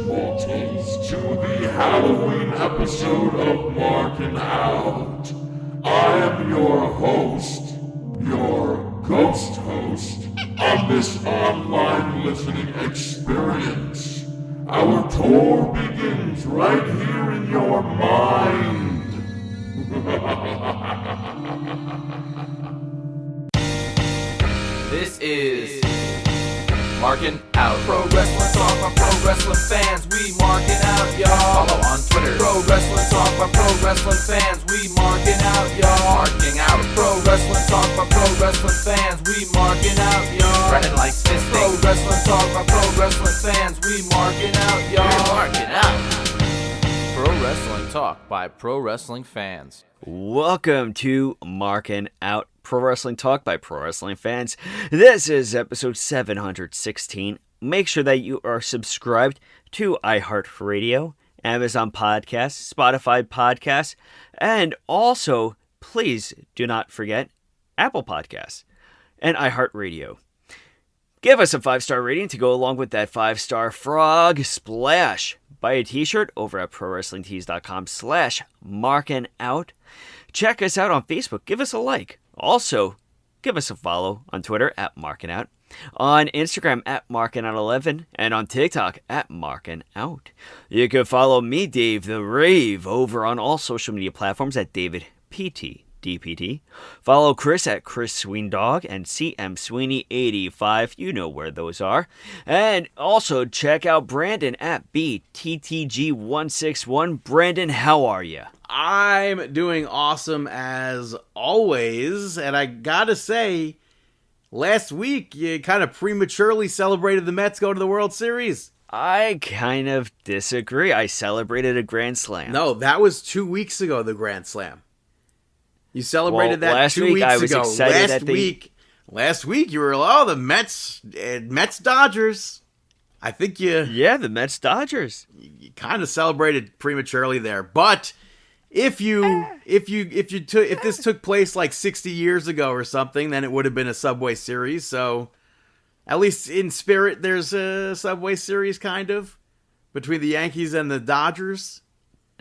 mortals, to the Halloween episode of Markin Out. I am your host, your ghost host, on this online listening experience. Our tour begins right here in your mind. This is Markin Out. Pro Wrestling Talk by Pro Wrestling fans. We marking out, y'all. Follow on Twitter. Pro Wrestling Talk by Pro Wrestling fans. We marking out, y'all. Marking Out. Pro Wrestling Talk by Pro Wrestling fans. We marking out, y'all. Brennan likes fisting. Pro Wrestling Talk by Pro Wrestling fans. We marking out, y'all. We're marking out. Pro Wrestling Talk by Pro Wrestling fans. Welcome to Markin Out, Pro Wrestling Talk by Pro Wrestling fans. This is episode 716. Make sure that you are subscribed to iHeartRadio, Amazon Podcasts, Spotify Podcasts, and also, please do not forget Apple Podcasts and iHeartRadio. Give us a 5-star rating to go along with that 5-star frog splash. Buy a t-shirt over at prowrestlingtees.com/markinout. Check us out on Facebook. Give us a like. Also, give us a follow on Twitter at markinout, on Instagram at markinout11, and on TikTok at markinout. You can follow me, Dave the Rave, over on all social media platforms at DavidPTDPT. Follow Chris at Chris Sweendog and CM Sweeney85. You know where those are. And also check out Brandon at BTTG161. Brandon, how are you? I'm doing awesome as always, and I gotta say, last week you kind of prematurely celebrated the Mets going to the World Series. I kind of disagree. I celebrated a Grand Slam. No, that was 2 weeks ago, the Grand Slam. You celebrated that last 2 week, weeks I was ago. excited Last week you were, the Mets Dodgers. I think Yeah, the Mets Dodgers. You kind of celebrated prematurely there, but if this took place like 60 years ago or something, then it would have been a Subway Series. So at least in spirit, there's a Subway Series kind of between the Yankees and the Dodgers.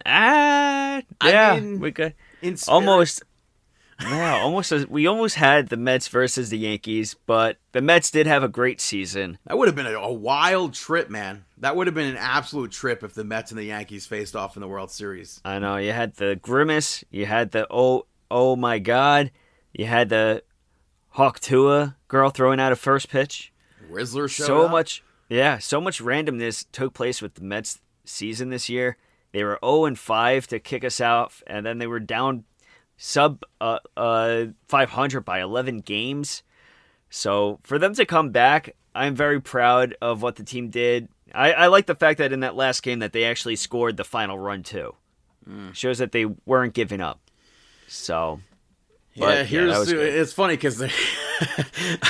Yeah, we could in spirit. We almost had the Mets versus the Yankees, but the Mets did have a great season. That would have been a wild trip, man. That would have been an absolute trip if the Mets and the Yankees faced off in the World Series. I know, you had the grimace, you had the oh my god, you had the Hawk Tua girl throwing out a first pitch. Rizzler showed so up. much randomness took place with the Mets season this year. They were 0-5 to kick us out, and then they were down sub 500 by 11 games. So for them to come back, I'm very proud of what the team did. I like the fact that in that last game that they actually scored the final run too. Shows that they weren't giving up. So it's funny because I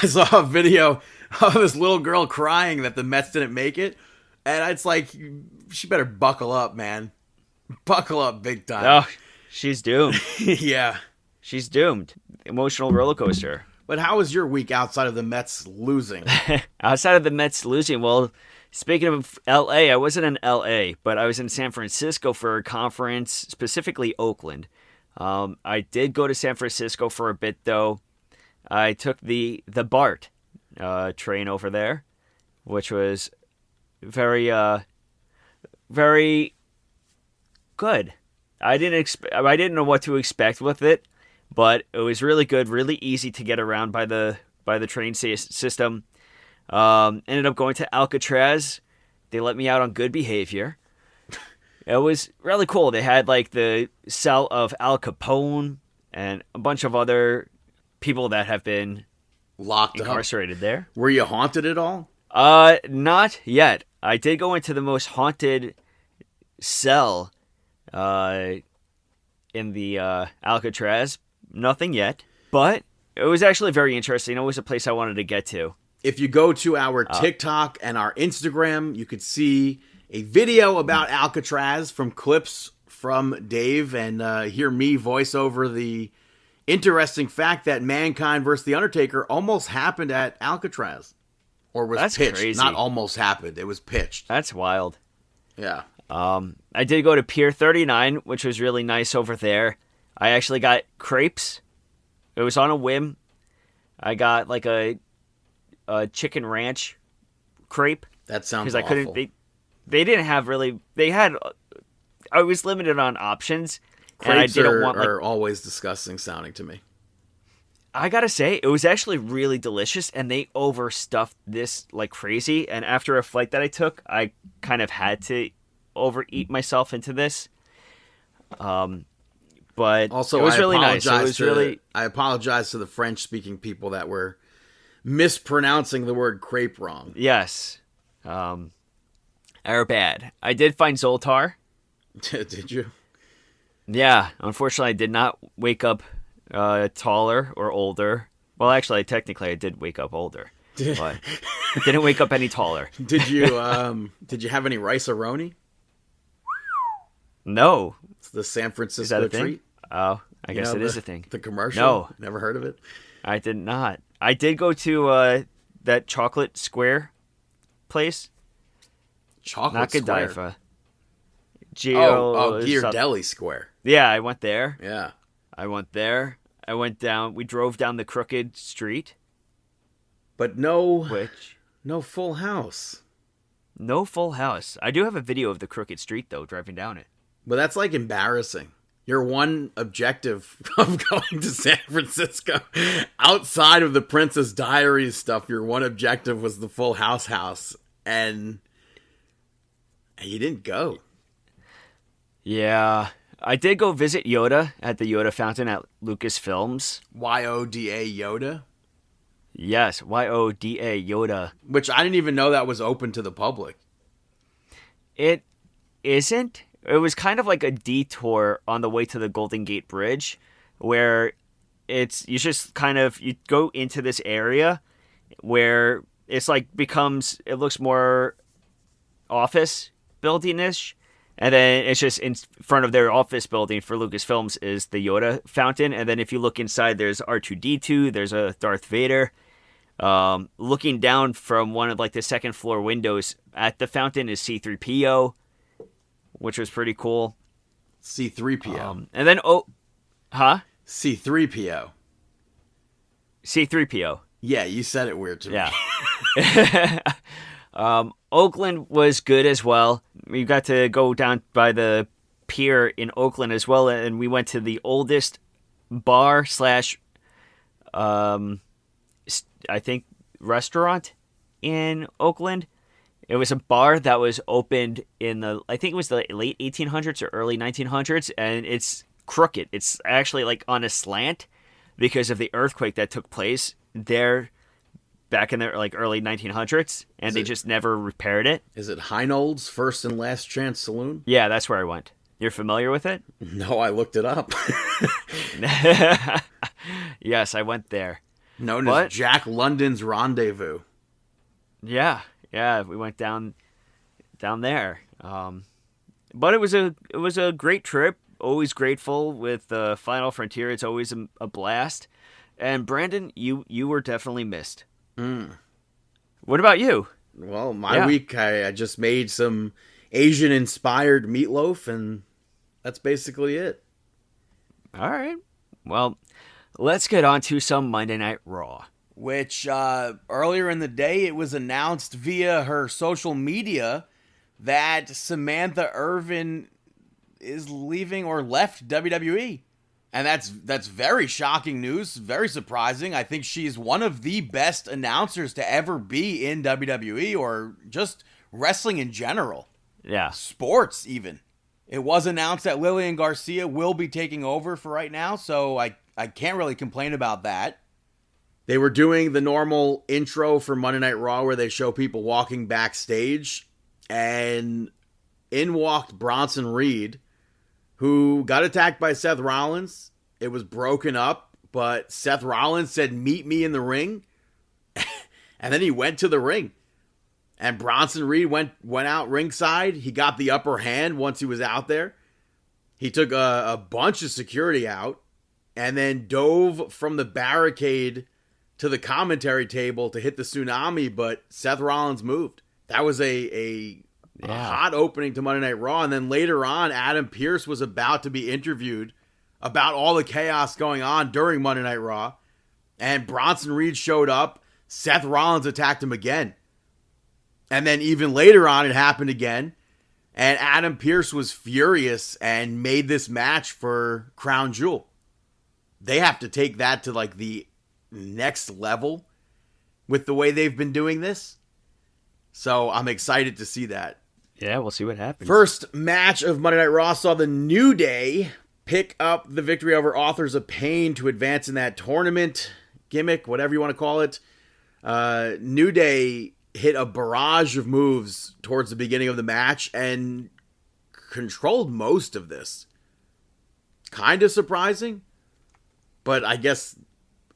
saw a video of this little girl crying that the Mets didn't make it, and it's like, she better buckle up, man. Buckle up big time. Oh, she's doomed. Yeah. She's doomed. Emotional roller coaster. But how was your week outside of the Mets losing? Outside of the Mets losing, well, speaking of L.A., I wasn't in L.A., but I was in San Francisco for a conference, specifically Oakland. I did go to San Francisco for a bit, though. I took the BART train over there, which was very good. I didn't know what to expect with it, but it was really good, really easy to get around by the train system. Ended up going to Alcatraz. They let me out on good behavior. It was really cool. They had like the cell of Al Capone and a bunch of other people that have been locked incarcerated there. Were you haunted at all? Not yet. I did go into the most haunted cell in the Alcatraz. Nothing yet, but it was actually very interesting. It was a place I wanted to get to. If you go to our TikTok and our Instagram, you could see a video about Alcatraz from clips from Dave and hear me voice over the interesting fact that Mankind versus The Undertaker almost happened at Alcatraz. Or was That's pitched. crazy. Not almost happened. It was pitched. That's wild. Yeah. I did go to Pier 39, which was really nice over there. I actually got crepes. It was on a whim. I got like a chicken ranch crepe. That sounds Because I awful. couldn't. They didn't have really. They had. I was limited on options, and I Crepes didn't want like. are always disgusting sounding to me. I gotta say, it was actually really delicious, and they overstuffed this like crazy. And after a flight that I took, I kind of had to overeat myself into this. But Also, it was I really nice. It apologize was to, really. I apologize to the French-speaking people that were mispronouncing the word crepe wrong. Yes. Are bad. I did find Zoltar. Did you? Yeah, unfortunately, I did not wake up taller or older. Well, actually, technically, I did wake up older, but I didn't wake up any taller. Did you have any rice-a-roni? No. It's the San Is Francisco that a thing? treat. Oh, I You guess know, it is a thing. The commercial? No. Never heard of it? I did not. I did go to that chocolate square place. Chocolate Not Square. Godiva. Ghirardelli Square. Yeah, I went there. Yeah. I went there. I went down. We drove down the crooked street, But no which Full House. no Full House. I do have a video of the crooked street though, driving down it. But that's like embarrassing. Your one objective of going to San Francisco, outside of the Princess Diaries stuff, your one objective was the Full House, and you didn't go. Yeah, I did go visit Yoda at the Yoda fountain at Lucasfilms. YODA Yoda? Yes, YODA Yoda. Which I didn't even know that was open to the public. It isn't. It was kind of like a detour on the way to the Golden Gate Bridge, where you just kind of you go into this area where it's like it looks more office building-ish, and then it's just in front of their office building for Lucasfilms is the Yoda fountain, and then if you look inside, there's R2-D2, there's a Darth Vader. Looking down from one of like the second floor windows at the fountain is C-3PO, which was pretty cool. C-3PO. And then C-3PO. C-3PO. Yeah, you said it weird to me. Yeah. Oakland was good as well. We got to go down by the pier in Oakland as well, and we went to the oldest bar slash, I think, restaurant in Oakland. It was a bar that was opened in I think it was the late 1800s or early 1900s, and it's crooked. It's actually like on a slant because of the earthquake that took place there back in the like early 1900s, and they just never repaired it. Is it Heinold's First and Last Chance Saloon? Yeah, that's where I went. You're familiar with it? No, I looked it up. Yes, I went there. Known as Jack London's Rendezvous. Yeah, we went down there. But it was a great trip. Always grateful with Final Frontier. It's always a blast. And Brandon, you were definitely missed. What about you? Well, my week, I just made some Asian-inspired meatloaf, and that's basically it. All right. Well, let's get on to some Monday Night Raw. Which, earlier in the day, it was announced via her social media that Samantha Irvin is leaving or left WWE. And that's very shocking news, very surprising. I think she's one of the best announcers to ever be in WWE or just wrestling in general. Yeah. Sports, even. It was announced that Lillian Garcia will be taking over for right now, so I can't really complain about that. They were doing the normal intro for Monday Night Raw where they show people walking backstage, and in walked Bronson Reed, who got attacked by Seth Rollins. It was broken up, but Seth Rollins said, "Meet me in the ring." And then he went to the ring. And Bronson Reed went out ringside. He got the upper hand once he was out there. He took a bunch of security out and then dove from the barricade to the commentary table to hit the tsunami, but Seth Rollins moved. That was a A hot opening to Monday Night Raw. And then later on, Adam Pearce was about to be interviewed about all the chaos going on during Monday Night Raw. And Bronson Reed showed up. Seth Rollins attacked him again. And then even later on, it happened again. And Adam Pearce was furious and made this match for Crown Jewel. They have to take that to like the next level with the way they've been doing this. So I'm excited to see that. Yeah, we'll see what happens. First match of Monday Night Raw saw the New Day pick up the victory over Authors of Pain to advance in that tournament gimmick, whatever you want to call it. New Day hit a barrage of moves towards the beginning of the match and controlled most of this. Kind of surprising, but I guess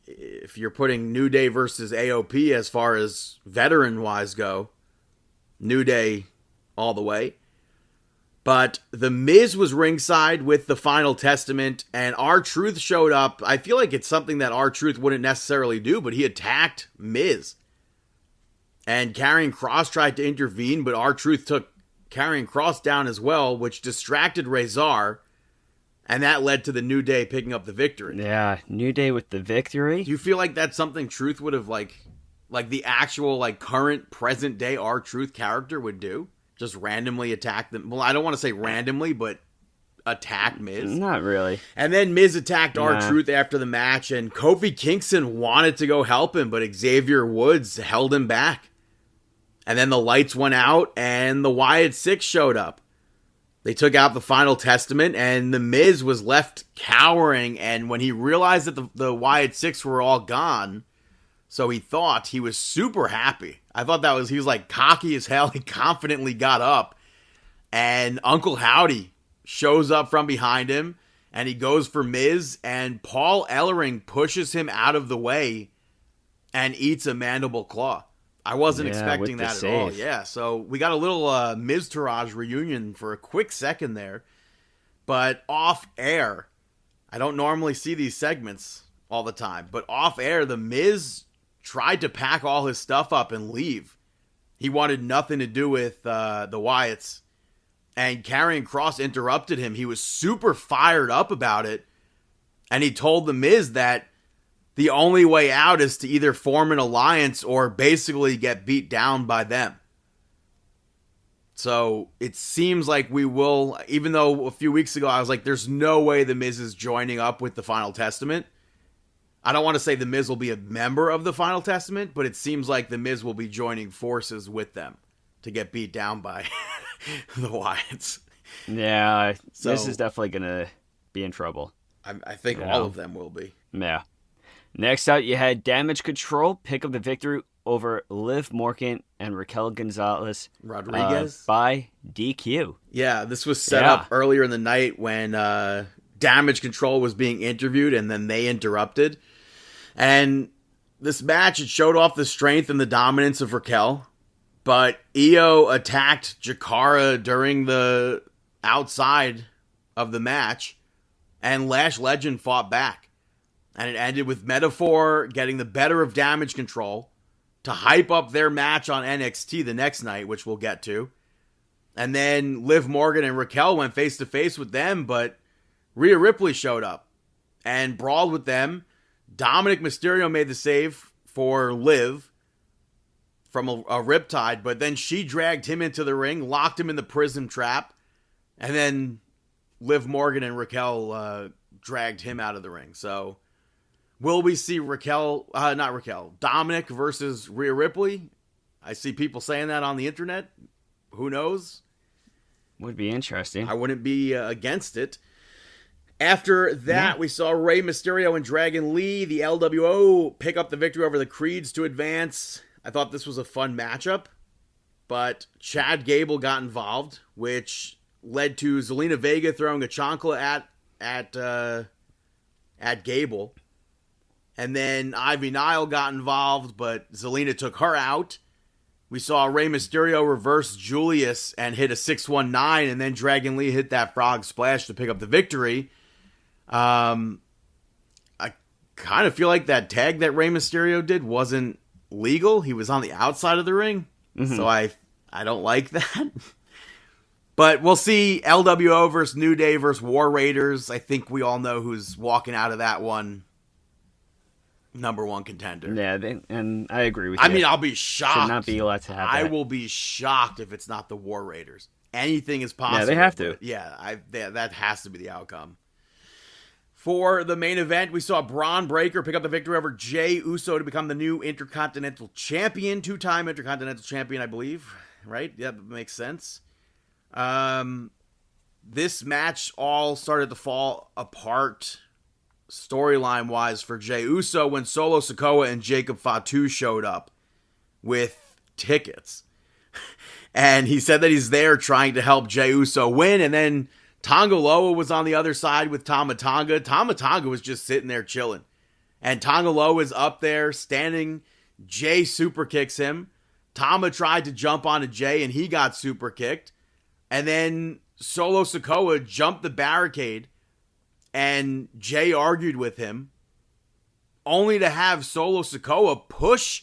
if you're putting New Day versus AOP as far as veteran-wise go, New Day all the way. But The Miz was ringside with the Final Testament, and R-Truth showed up. I feel like it's something that R-Truth wouldn't necessarily do, but he attacked Miz. And Karrion Kross tried to intervene, but R-Truth took Karrion Kross down as well, which distracted Rezar, and that led to the New Day picking up the victory. Yeah, New Day with the victory. Do you feel like that's something Truth would have, like the actual, like, current, present-day R-Truth character would do? Just randomly attack them? Well, I don't want to say randomly, but attack Miz. Not really. And then Miz attacked R-Truth after the match, and Kofi Kingston wanted to go help him, but Xavier Woods held him back. And then the lights went out, and the Wyatt Six showed up. They took out the Final Testament, and the Miz was left cowering, and when he realized that the Wyatt Six were all gone, so he thought, he was super happy. I thought he was like cocky as hell. He confidently got up, and Uncle Howdy shows up from behind him, and he goes for Miz, and Paul Ellering pushes him out of the way and eats a mandible claw. I wasn't expecting that at all. Yeah, so we got a little Miz Taraj reunion for a quick second there. But off air, I don't normally see these segments all the time, but off air, the Miz tried to pack all his stuff up and leave. He wanted nothing to do with the Wyatts. And Karrion Kross interrupted him. He was super fired up about it. And he told the Miz that the only way out is to either form an alliance or basically get beat down by them. So it seems like we will, even though a few weeks ago I was like, there's no way the Miz is joining up with the Final Testament. I don't want to say the Miz will be a member of the Final Testament, but it seems like the Miz will be joining forces with them to get beat down by the Wyatts. Yeah, this is definitely going to be in trouble. I think all of them will be. Yeah. Next out, you had Damage Control pick up the victory over Liv Morgan and Raquel Gonzalez Rodriguez by DQ. Yeah, this was set up earlier in the night when Damage Control was being interviewed, and then they interrupted. And this match, it showed off the strength and the dominance of Raquel, but Io attacked Jakara during the outside of the match, and Lash Legend fought back. And it ended with Metaphor getting the better of Damage Control to hype up their match on NXT the next night, which we'll get to. And then Liv Morgan and Raquel went face-to-face with them, but Rhea Ripley showed up and brawled with them. Dominic Mysterio made the save for Liv from a riptide, but then she dragged him into the ring, locked him in the prison trap, and then Liv Morgan and Raquel dragged him out of the ring. So will we see Dominic versus Rhea Ripley? I see people saying that on the internet. Who knows? Would be interesting. I wouldn't be against it. After that, we saw Rey Mysterio and Dragon Lee, the LWO, pick up the victory over the Creeds to advance. I thought this was a fun matchup, but Chad Gable got involved, which led to Zelina Vega throwing a chancla at Gable. And then Ivy Nile got involved, but Zelina took her out. We saw Rey Mysterio reverse Julius and hit a 619, and then Dragon Lee hit that frog splash to pick up the victory. I kind of feel like that tag that Rey Mysterio did wasn't legal. He was on the outside of the ring, so I don't like that. But we'll see LWO versus New Day versus War Raiders. I think we all know who's walking out of that one. Number one contender. Yeah, and I agree with you. I mean, I'll be shocked. Should not be allowed to have that. I will be shocked if it's not the War Raiders. Anything is possible. Yeah, they have to. Yeah, that has to be the outcome. For the main event, we saw Braun Breaker pick up the victory over Jey Uso to become the new Intercontinental Champion. 2-time Intercontinental Champion, I believe. Right? Yeah, that makes sense. This match all started to fall apart storyline-wise for Jey Uso when Solo Sikoa and Jacob Fatu showed up with tickets. And he said that he's there trying to help Jey Uso win, and then Tonga Loa was on the other side with Tama Tonga. Tama Tonga was just sitting there chilling. And Tonga Loa is up there standing. Jey super kicks him. Tama tried to jump onto Jey, and he got super kicked. And then Solo Sikoa jumped the barricade, and Jey argued with him, only to have Solo Sikoa push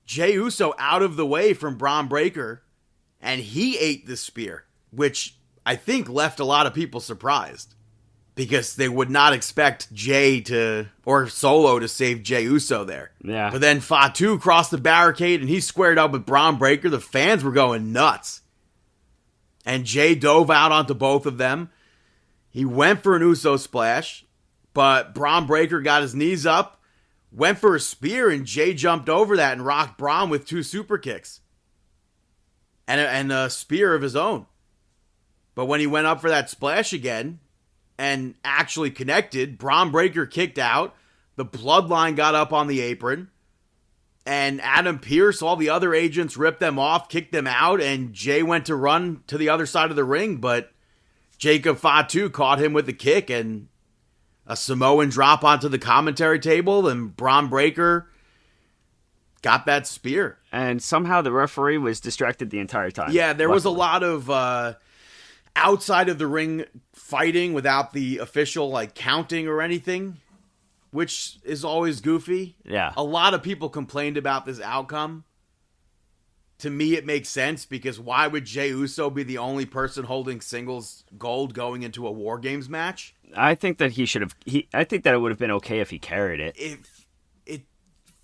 Jey Uso out of the way from Braun Breaker, and he ate the spear, which I think left a lot of people surprised, because they would not expect Jey or Solo to save Jey Uso there. Yeah. But then Fatu crossed the barricade, and he squared up with Braun Breaker. The fans were going nuts. And Jey dove out onto both of them. He went for an Uso splash, but Braun Breaker got his knees up, went for a spear, and Jey jumped over that and rocked Braun with 2 super kicks. And a spear of his own. But when he went up for that splash again and actually connected, Braun Breaker kicked out. The Bloodline got up on the apron. And Adam Pearce, all the other agents ripped them off, kicked them out, and Jey went to run to the other side of the ring, but Jacob Fatu caught him with a kick and a Samoan drop onto the commentary table, and Braun Breaker got that spear. And somehow the referee was distracted the entire time. Yeah, there was a lot of outside of the ring fighting without the official counting or anything, which is always goofy. Yeah. A lot of people complained about this outcome. To me, it makes sense, because why would Jey Uso be the only person holding singles gold going into a War Games match? I think that I think that it would have been okay if he carried it.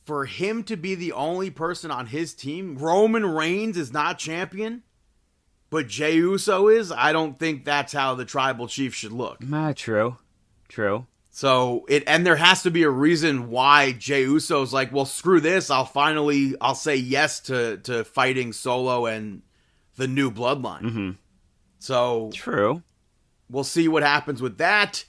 For him to be the only person on his team, Roman Reigns is not champion, but Jey Uso is. I don't think that's how the tribal chief should look. True. So and there has to be a reason why Jey Uso's like, well, screw this. I'll say yes to fighting Solo and the new Bloodline. Mm-hmm. So true. We'll see what happens with that.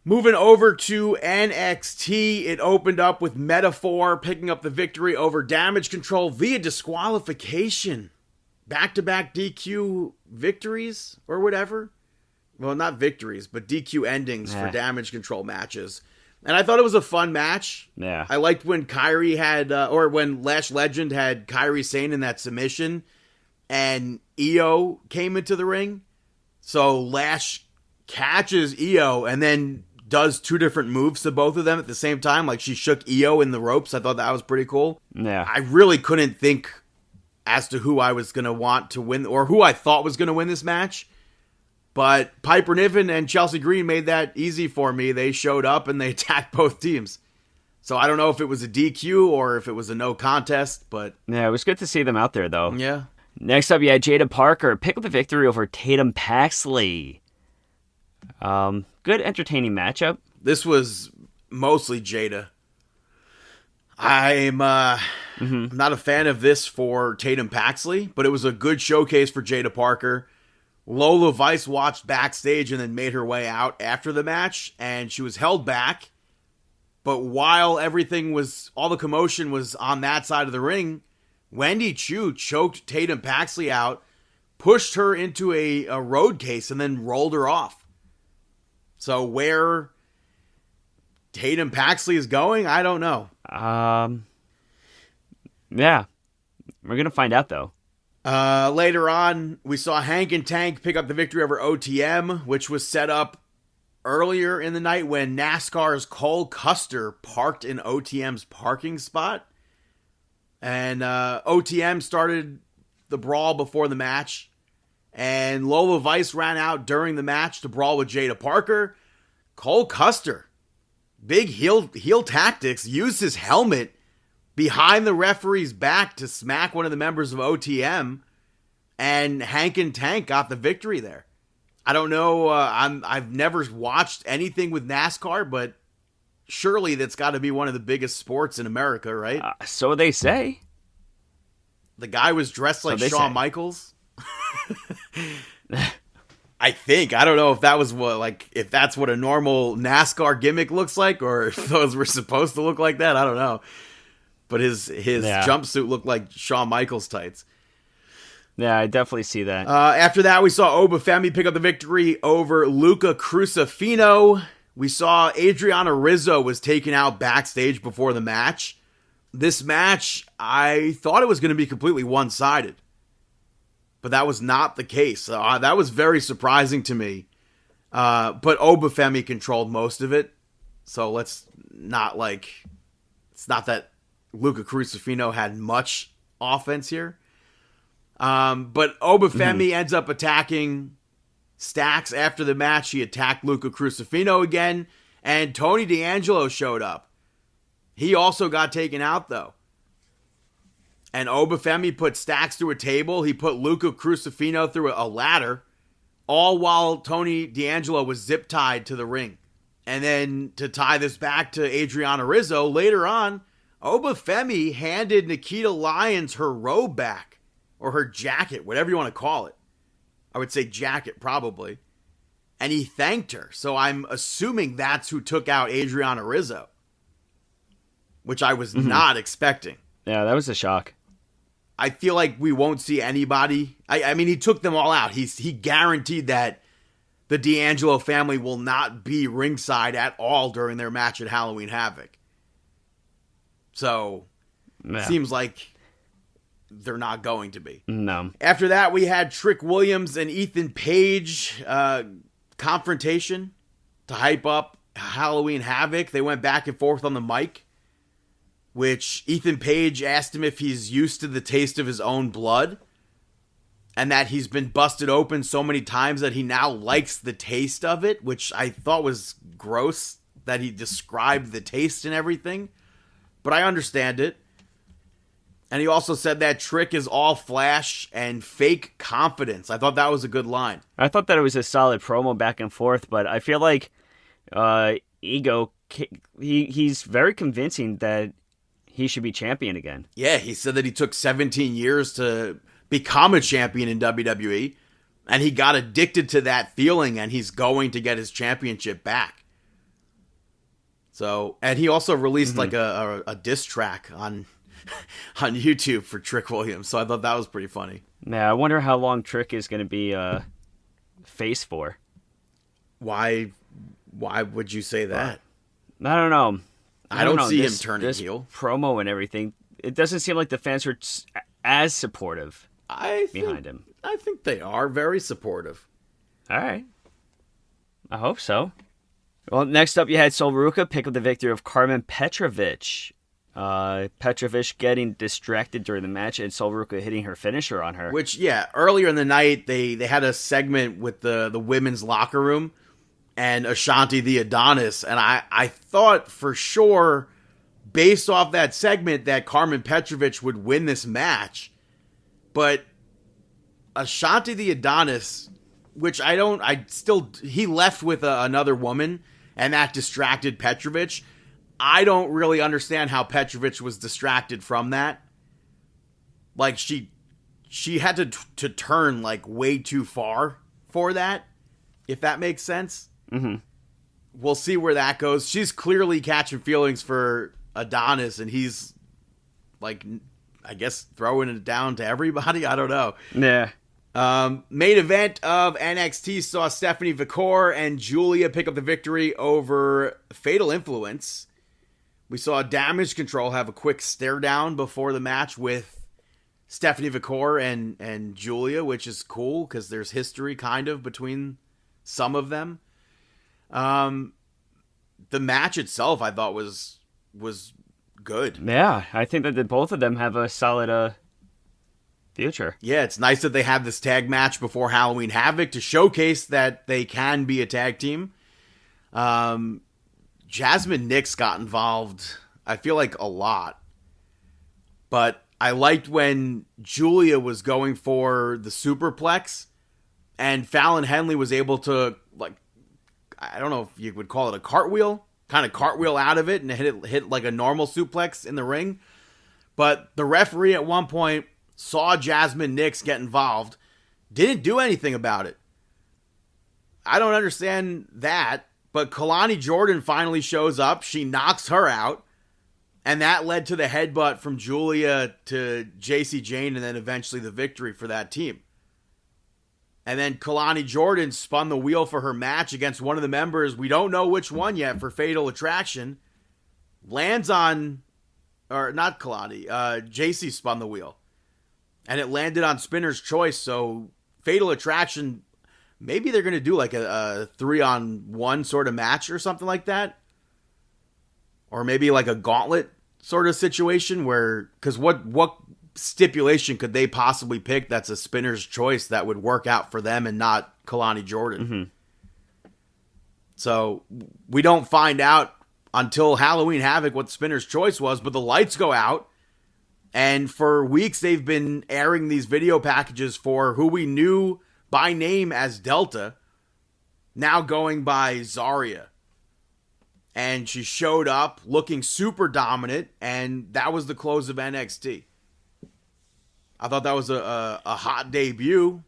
Moving over to NXT, it opened up with Metaphor picking up the victory over Damage Control via disqualification. Back-to-back DQ victories or whatever. Well, not victories, but DQ endings for Damage Control matches. And I thought it was a fun match. Yeah. I liked when Kyrie had, when Lash Legend had Kyrie Sane in that submission, and Io came into the ring. So Lash catches Io and then does 2 different moves to both of them at the same time. Like, she shook Io in the ropes. I thought that was pretty cool. Yeah. I really couldn't think as to who I was going to want to win, or who I thought was going to win this match. But Piper Niven and Chelsea Green made that easy for me. They showed up and they attacked both teams. So I don't know if it was a DQ or if it was a no contest, but... Yeah, it was good to see them out there, though. Yeah. Next up, you had Jada Parker pick up the victory over Tatum Paxley. Good, entertaining matchup. This was mostly Jada. I'm not a fan of this for Tatum Paxley, but it was a good showcase for Jada Parker. Lola Vice watched backstage and then made her way out after the match, and she was held back. But while all the commotion was on that side of the ring, Wendy Chu choked Tatum Paxley out, pushed her into a road case, and then rolled her off. So where Tatum Paxley is going, I don't know. Yeah. We're going to find out, though. Later on, we saw Hank and Tank pick up the victory over OTM, which was set up earlier in the night when NASCAR's Cole Custer parked in OTM's parking spot. And OTM started the brawl before the match. And Lola Vice ran out during the match to brawl with Jada Parker. Cole Custer, big heel tactics, used his helmet behind the referee's back to smack one of the members of OTM, and Hank and Tank got the victory there. I don't know, I've never watched anything with NASCAR, but surely that's got to be one of the biggest sports in America, right? So they say. The guy was dressed like Shawn Michaels. I think. I don't know if that was if that's what a normal NASCAR gimmick looks like, or if those were supposed to look like that. I don't know. But his jumpsuit looked like Shawn Michaels tights. Yeah, I definitely see that. After that, we saw Obafemi pick up the victory over Luca Crucifino. We saw Adriana Rizzo was taken out backstage before the match. This match, I thought it was going to be completely one-sided. But that was not the case. That was very surprising to me. But Obafemi controlled most of it. So let's not it's not that Luca Crucifino had much offense here. But Obafemi ends up attacking Stacks after the match. He attacked Luca Crucifino again. And Tony D'Angelo showed up. He also got taken out, though. And Obafemi put Stacks through a table. He put Luca Crucifino through a ladder, all while Tony D'Angelo was zip-tied to the ring. And then to tie this back to Adriana Rizzo, later on, Obafemi handed Nikita Lyons her robe back, or her jacket, whatever you want to call it. I would say jacket, probably. And he thanked her. So I'm assuming that's who took out Adriana Rizzo, which I was not expecting. Yeah, that was a shock. I feel like we won't see anybody. I mean, he took them all out. He guaranteed that the D'Angelo family will not be ringside at all during their match at Halloween Havoc. So, seems like they're not going to be. No. After that, we had Trick Williams and Ethan Page confrontation to hype up Halloween Havoc. They went back and forth on the mic, which Ethan Page asked him if he's used to the taste of his own blood and that he's been busted open so many times that he now likes the taste of it, which I thought was gross that he described the taste and everything, but I understand it. And he also said that Trick is all flash and fake confidence. I thought that was a good line. I thought that it was a solid promo back and forth, but I feel like Ego, he's very convincing that he should be champion again. Yeah, he said that he took 17 years to become a champion in WWE, and he got addicted to that feeling, and he's going to get his championship back. So, and he also released like a diss track on YouTube for Trick Williams, so I thought that was pretty funny. Yeah, I wonder how long Trick is going to be face for. Why would you say that? I don't know. I don't see him turning heel. Promo and everything, it doesn't seem like the fans are as supportive behind him. I think they are very supportive. All right. I hope so. Well, next up you had Sol Ruca pick up the victory of Carmen Petrovic. Petrovic getting distracted during the match and Sol Ruca hitting her finisher on her. Which, yeah, earlier in the night they had a segment with the women's locker room and Ashanti the Adonis, and I thought for sure, based off that segment, that Carmen Petrovic would win this match. But Ashanti the Adonis, which he left with another woman, and that distracted Petrovic. I don't really understand how Petrovic was distracted from that. Like, she had to turn, like, way too far for that, if that makes sense. Mm-hmm. We'll see where that goes. She's clearly catching feelings for Adonis, and he's, like, I guess throwing it down to everybody. I don't know. Yeah. Main event of NXT saw Stephanie Vicor and Julia pick up the victory over Fatal Influence. We saw Damage Control have a quick stare down before the match with Stephanie Vicor and Julia, which is cool because there's history kind of between some of them. The match itself I thought was good. Yeah, I think that both of them have a solid future. Yeah, it's nice that they have this tag match before Halloween Havoc to showcase that they can be a tag team. Jasmine Nix got involved, I feel like, a lot. But I liked when Julia was going for the superplex and Fallon Henley was able to, like, I don't know if you would call it a cartwheel, kind of cartwheel out of it and hit like a normal suplex in the ring. But the referee at one point saw Jasmine Nix get involved, didn't do anything about it. I don't understand that, but Kalani Jordan finally shows up. She knocks her out, and that led to the headbutt from Julia to JC Jane and then eventually the victory for that team. And then Kalani Jordan spun the wheel for her match against one of the members. We don't know which one yet for Fatal Attraction. Lands on, or not Kalani, JC spun the wheel. And it landed on Spinner's Choice. So Fatal Attraction, maybe they're going to do like a 3-on-1 sort of match or something like that. Or maybe like a gauntlet sort of situation where, because what stipulation could they possibly pick that's a Spinner's Choice that would work out for them and not Kalani Jordan? Mm-hmm. So we don't find out until Halloween Havoc what Spinner's Choice was, but the lights go out. And for weeks they've been airing these video packages for who we knew by name as Delta, now going by Zarya. And she showed up looking super dominant, and that was the close of NXT. I thought that was a hot debut.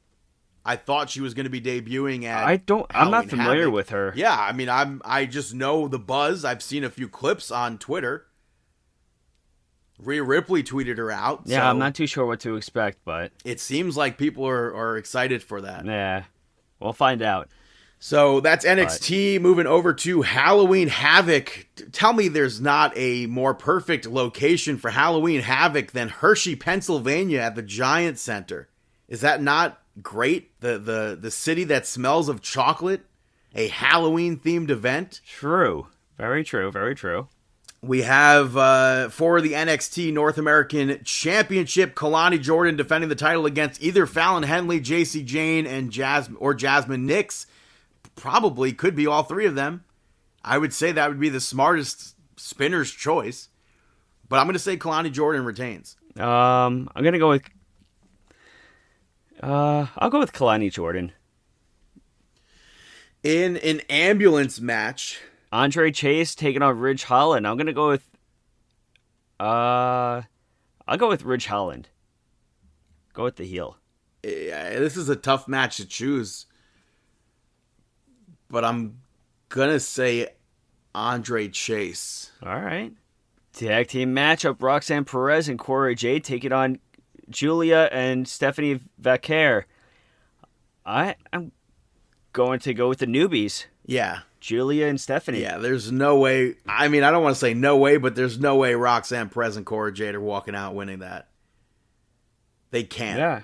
I thought she was going to be debuting at I'm not familiar Havoc. with her. Yeah, I mean, I just know the buzz. I've seen a few clips on Twitter. Rhea Ripley tweeted her out. Yeah, so I'm not too sure what to expect, but it seems like people are excited for that. yeah, we'll find out. So that's NXT. Moving over to Halloween Havoc. Tell me there's not a more perfect location for Halloween Havoc than Hershey, Pennsylvania at the Giant Center. Is that not great? The city that smells of chocolate? A Halloween-themed event? True. Very true. Very true. We have, for the NXT North American Championship, Kalani Jordan defending the title against either Fallon Henley, JC Jane, and Jasmine Nix. Probably could be all three of them. I would say that would be the smartest Spinner's Choice. But I'm going to say Kalani Jordan retains. I'm going to go with... I'll go with Kalani Jordan. In an ambulance match... Andre Chase taking on Ridge Holland. I'm going to go with... I'll go with Ridge Holland. Go with the heel. Yeah, this is a tough match to choose. But I'm going to say Andre Chase. All right. Tag team matchup. Roxanne Perez and Cora Jade taking on Julia and Stephanie Vaquer. I'm going to go with the newbies. Yeah. Julia and Stephanie. Yeah, there's no way. I mean, I don't want to say no way, but there's no way Roxanne Perez and Cora Jade are walking out winning that. They can't. Yeah.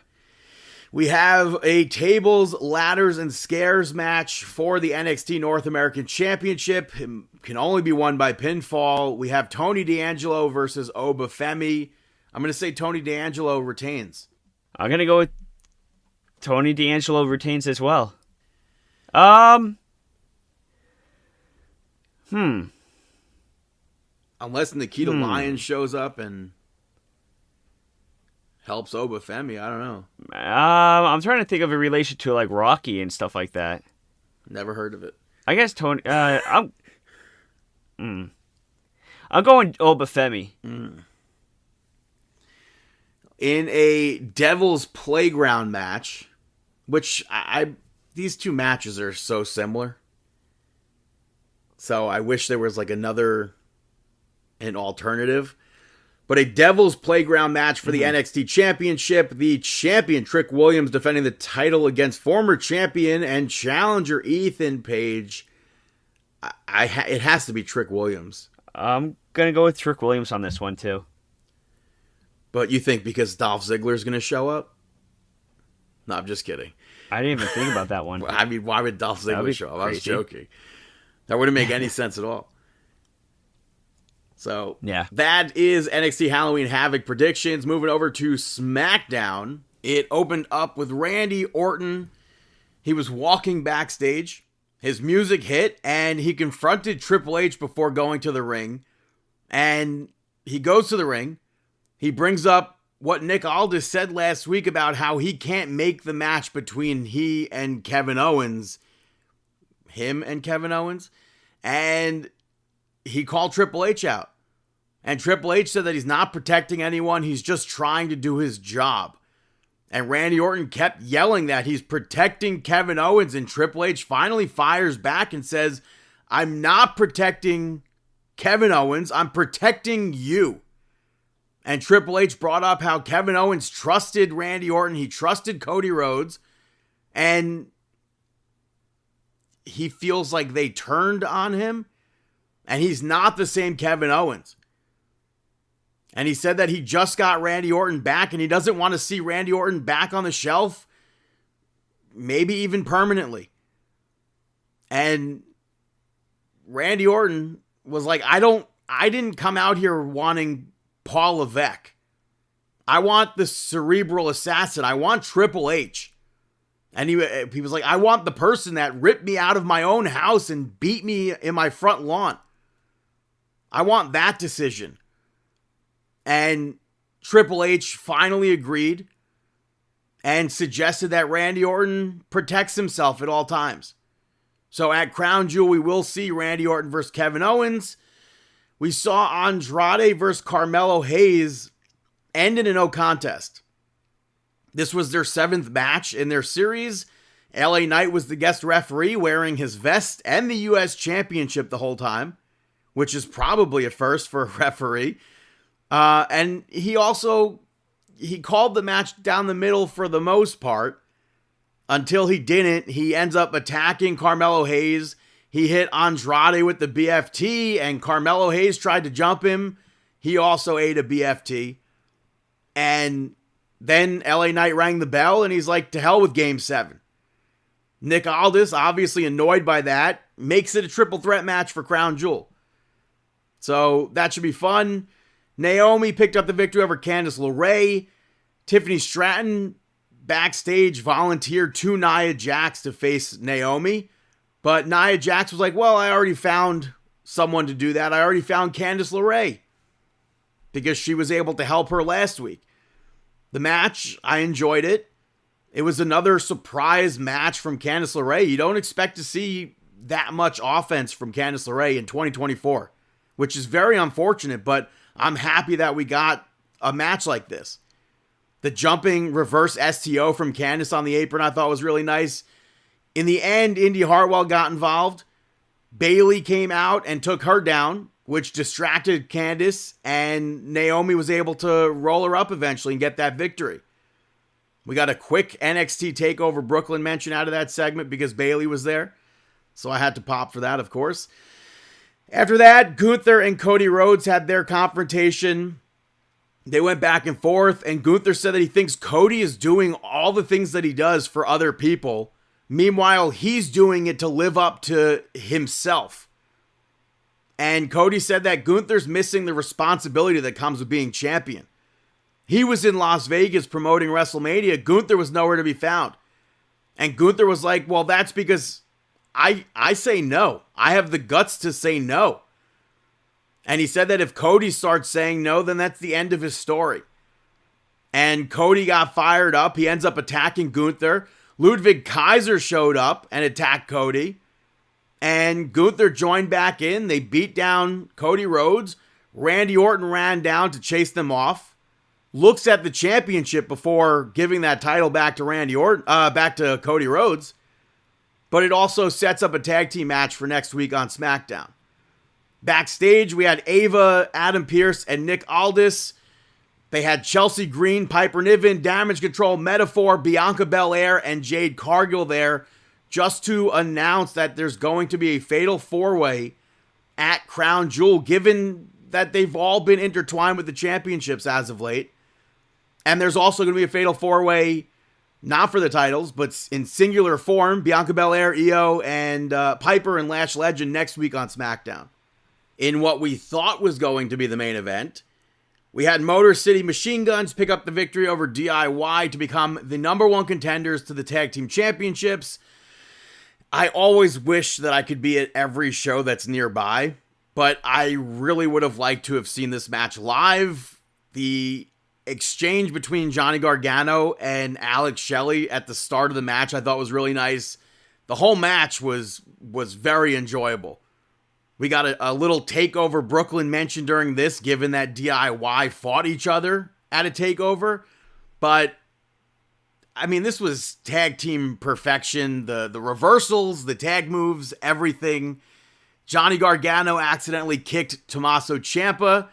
We have a tables, ladders, and scares match for the NXT North American Championship. It can only be won by pinfall. We have Tony D'Angelo versus Oba Femi. I'm going to say Tony D'Angelo retains. I'm going to go with Tony D'Angelo retains as well. Unless Nikita Lyons shows up and helps Oba Femi, I don't know. I'm trying to think of a relation to like Rocky and stuff like that. Never heard of it. I guess Tony. I'm going Oba Femi. In a Devil's Playground match, which these two matches are so similar. So I wish there was like an alternative. But a Devil's Playground match for the NXT Championship. The champion, Trick Williams, defending the title against former champion and challenger Ethan Page. It has to be Trick Williams. I'm going to go with Trick Williams on this one, too. But you think because Dolph Ziggler is going to show up? No, I'm just kidding. I didn't even think about that one. I mean, why would Dolph Ziggler show up? I was joking. That wouldn't make any sense at all. So, yeah, that is NXT Halloween Havoc predictions. Moving over to SmackDown. It opened up with Randy Orton. He was walking backstage. His music hit, and he confronted Triple H before going to the ring. And he goes to the ring. He brings up what Nick Aldis said last week about how he can't make the match between he and Kevin Owens. Him and Kevin Owens. And he called Triple H out. And Triple H said that he's not protecting anyone. He's just trying to do his job. And Randy Orton kept yelling that he's protecting Kevin Owens. And Triple H finally fires back and says, I'm not protecting Kevin Owens. I'm protecting you. And Triple H brought up how Kevin Owens trusted Randy Orton. He trusted Cody Rhodes. And he feels like they turned on him. And he's not the same Kevin Owens. And he said that he just got Randy Orton back and he doesn't want to see Randy Orton back on the shelf, maybe even permanently. And Randy Orton was like, I didn't come out here wanting Paul Levesque. I want the cerebral assassin. I want Triple H. And he was like, I want the person that ripped me out of my own house and beat me in my front lawn. I want that decision. And Triple H finally agreed and suggested that Randy Orton protects himself at all times. So at Crown Jewel, we will see Randy Orton versus Kevin Owens. We saw Andrade versus Carmelo Hayes end in a no contest. This was their 7th match in their series. LA Knight was the guest referee, wearing his vest and the U.S. Championship the whole time, which is probably a first for a referee. And he called the match down the middle for the most part until he didn't. He ends up attacking Carmelo Hayes. He hit Andrade with the BFT and Carmelo Hayes tried to jump him. He also ate a BFT. And then LA Knight rang the bell and he's like, to hell with Game 7. Nick Aldis, obviously annoyed by that, makes it a triple threat match for Crown Jewel. So that should be fun. Naomi picked up the victory over Candice LeRae. Tiffany Stratton backstage volunteered to Nia Jax to face Naomi. But Nia Jax was like, well, I already found someone to do that. I already found Candice LeRae. Because she was able to help her last week. The match, I enjoyed it. It was another surprise match from Candice LeRae. You don't expect to see that much offense from Candice LeRae in 2024. Which is very unfortunate, but I'm happy that we got a match like this. The jumping reverse STO from Candice on the apron I thought was really nice. In the end, Indy Hartwell got involved. Bayley came out and took her down, which distracted Candice, and Naomi was able to roll her up eventually and get that victory. We got a quick NXT TakeOver Brooklyn mention out of that segment because Bayley was there. So I had to pop for that, of course. After that, Gunther and Cody Rhodes had their confrontation. They went back and forth, and Gunther said that he thinks Cody is doing all the things that he does for other people. Meanwhile, he's doing it to live up to himself. And Cody said that Gunther's missing the responsibility that comes with being champion. He was in Las Vegas promoting WrestleMania. Gunther was nowhere to be found. And Gunther was like, well, that's because I say no. I have the guts to say no. And he said that if Cody starts saying no, then that's the end of his story. And Cody got fired up. He ends up attacking Gunther. Ludwig Kaiser showed up and attacked Cody. And Gunther joined back in. They beat down Cody Rhodes. Randy Orton ran down to chase them off. Looks at the championship before giving that title back to back to Cody Rhodes. But it also sets up a tag team match for next week on SmackDown. Backstage, we had Ava, Adam Pearce, and Nick Aldis. They had Chelsea Green, Piper Niven, Damage Control, Metaphor, Bianca Belair, and Jade Cargill there just to announce that there's going to be a fatal 4-way at Crown Jewel, given that they've all been intertwined with the championships as of late. And there's also going to be a fatal 4-way, not for the titles, but in singular form, Bianca Belair, Io, and Piper and Lash Legend next week on SmackDown. In what we thought was going to be the main event, We had Motor City Machine Guns pick up the victory over DIY to become the number one contenders to the Tag Team Championships. I always wish that I could be at every show that's nearby, but I really would have liked to have seen this match live. The exchange between Johnny Gargano and Alex Shelley at the start of the match I thought was really nice. The whole match was very enjoyable. We got a little takeover Brooklyn mention during this, given that DIY fought each other at a takeover. But, I mean, this was tag team perfection. The reversals, the tag moves, everything. Johnny Gargano accidentally kicked Tommaso Ciampa,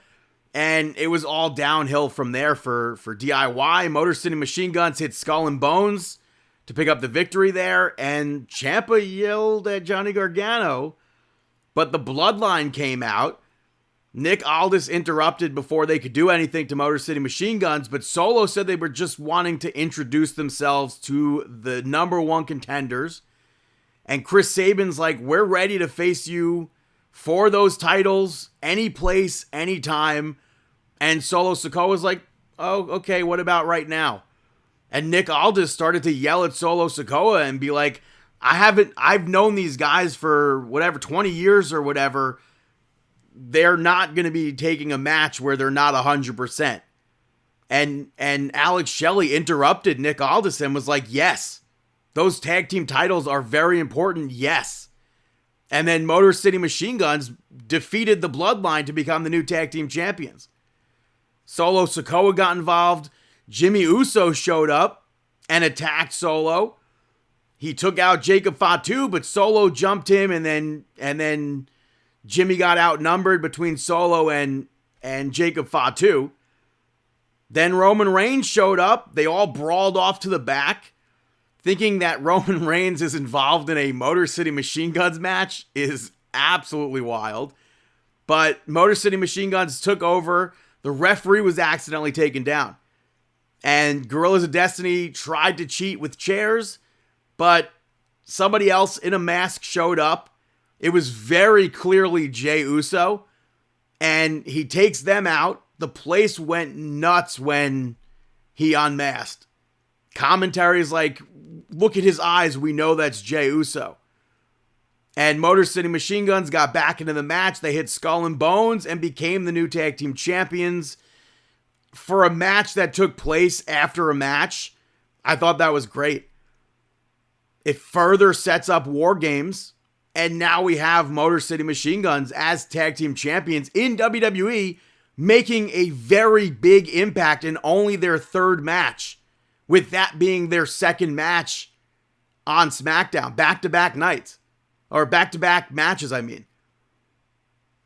and it was all downhill from there for DIY. Motor City Machine Guns hit Skull and Bones to pick up the victory there, and Ciampa yelled at Johnny Gargano. But the Bloodline came out. Nick Aldis interrupted before they could do anything to Motor City Machine Guns, but Solo said they were just wanting to introduce themselves to the number one contenders. And Chris Sabin's like, we're ready to face you for those titles, any place, anytime. And Solo Sikoa's like, oh, okay, what about right now? And Nick Aldis started to yell at Solo Sikoa and be like, I've known these guys for whatever, 20 years or whatever. They're not going to be taking a match where they're not 100%. And Alex Shelley interrupted Nick Aldis and was like, yes, those tag team titles are very important. Yes. And then Motor City Machine Guns defeated the Bloodline to become the new tag team champions. Solo Sikoa got involved. Jimmy Uso showed up and attacked Solo. He took out Jacob Fatu, but Solo jumped him, and then Jimmy got outnumbered between Solo and Jacob Fatu. Then Roman Reigns showed up. They all brawled off to the back. Thinking that Roman Reigns is involved in a Motor City Machine Guns match is absolutely wild. But Motor City Machine Guns took over. The referee was accidentally taken down. And Guerrillas of Destiny tried to cheat with chairs, but somebody else in a mask showed up. It was very clearly Jey Uso, and he takes them out. The place went nuts when he unmasked. Commentary's like, look at his eyes, we know that's Jey Uso. And Motor City Machine Guns got back into the match. They hit Skull and Bones and became the new tag team champions. For a match that took place after a match, I thought that was great. It further sets up War Games, and now we have Motor City Machine Guns as tag team champions in WWE, making a very big impact in only their third match, with that being their second match on SmackDown, back-to-back nights, or back-to-back matches, I mean.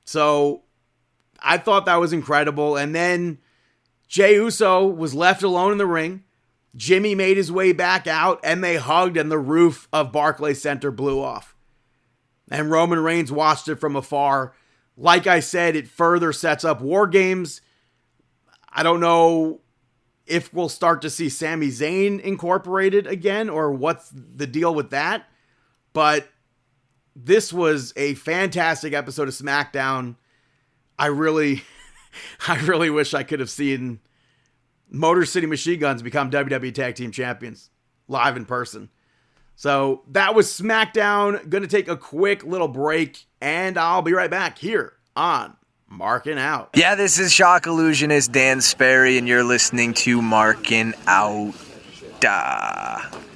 So, I thought that was incredible, and then Jey Uso was left alone in the ring. Jimmy made his way back out, and they hugged, and the roof of Barclays Center blew off. And Roman Reigns watched it from afar. Like I said, it further sets up War Games. I don't know if we'll start to see Sami Zayn incorporated again, or what's the deal with that. But this was a fantastic episode of SmackDown. I really wish I could have seen Motor City Machine Guns become WWE Tag Team Champions live in person. So that was SmackDown. Gonna take a quick little break, and I'll be right back here on Markin Out. Yeah, this is Shock Illusionist Dan Sperry, and you're listening to Markin Out.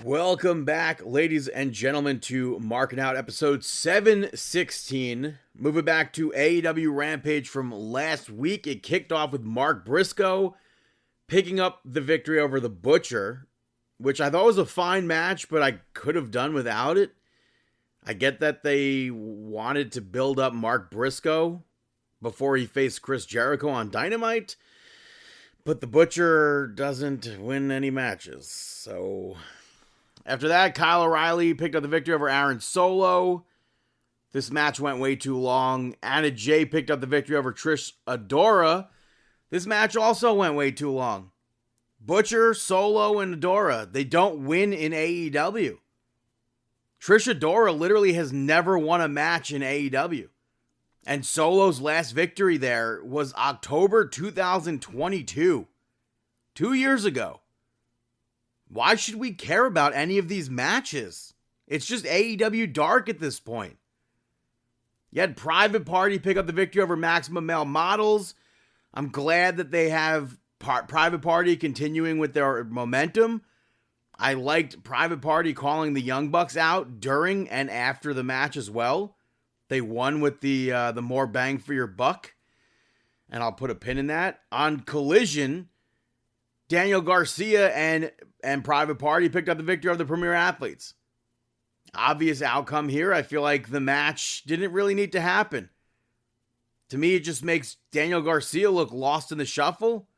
Welcome back, ladies and gentlemen, to Markin Out, episode 716. Moving back to AEW Rampage from last week. It kicked off with Mark Briscoe picking up the victory over the Butcher, which I thought was a fine match, but I could have done without it. I get that they wanted to build up Mark Briscoe before he faced Chris Jericho on Dynamite, but the Butcher doesn't win any matches. So after that, Kyle O'Reilly picked up the victory over Aaron Solo. This match went way too long. Anna Jay picked up the victory over Trish Adora. This match also went way too long. Butcher, Solo, and Adora, they don't win in AEW. Trish Adora literally has never won a match in AEW. And Solo's last victory there was October 2022. 2 years ago. Why should we care about any of these matches? It's just AEW Dark at this point. You had Private Party pick up the victory over Maximum Male Models. I'm glad that they have Private Party continuing with their momentum. I liked Private Party calling the Young Bucks out during and after the match as well. They won with the more bang for your buck. And I'll put a pin in that. On Collision, Daniel Garcia and Private Party picked up the victory of the Premier Athletes. Obvious outcome here. I feel like the match didn't really need to happen. To me, it just makes Daniel Garcia look lost in the shuffle,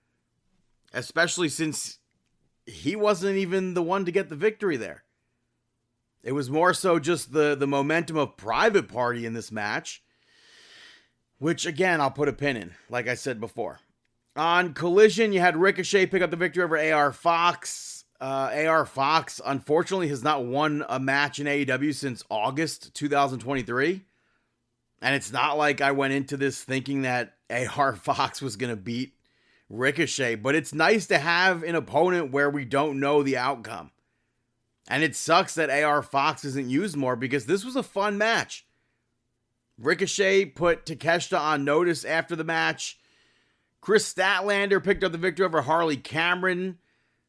especially since he wasn't even the one to get the victory there. It was more so just the momentum of Private Party in this match, which, again, I'll put a pin in, like I said before. On Collision, you had Ricochet pick up the victory over AR Fox. AR Fox, unfortunately, has not won a match in AEW since August 2023. And it's not like I went into this thinking that AR Fox was going to beat Ricochet, but it's nice to have an opponent where we don't know the outcome. And it sucks that AR Fox isn't used more because this was a fun match. Ricochet put Takeshita on notice after the match. Chris Statlander picked up the victory over Harley Cameron.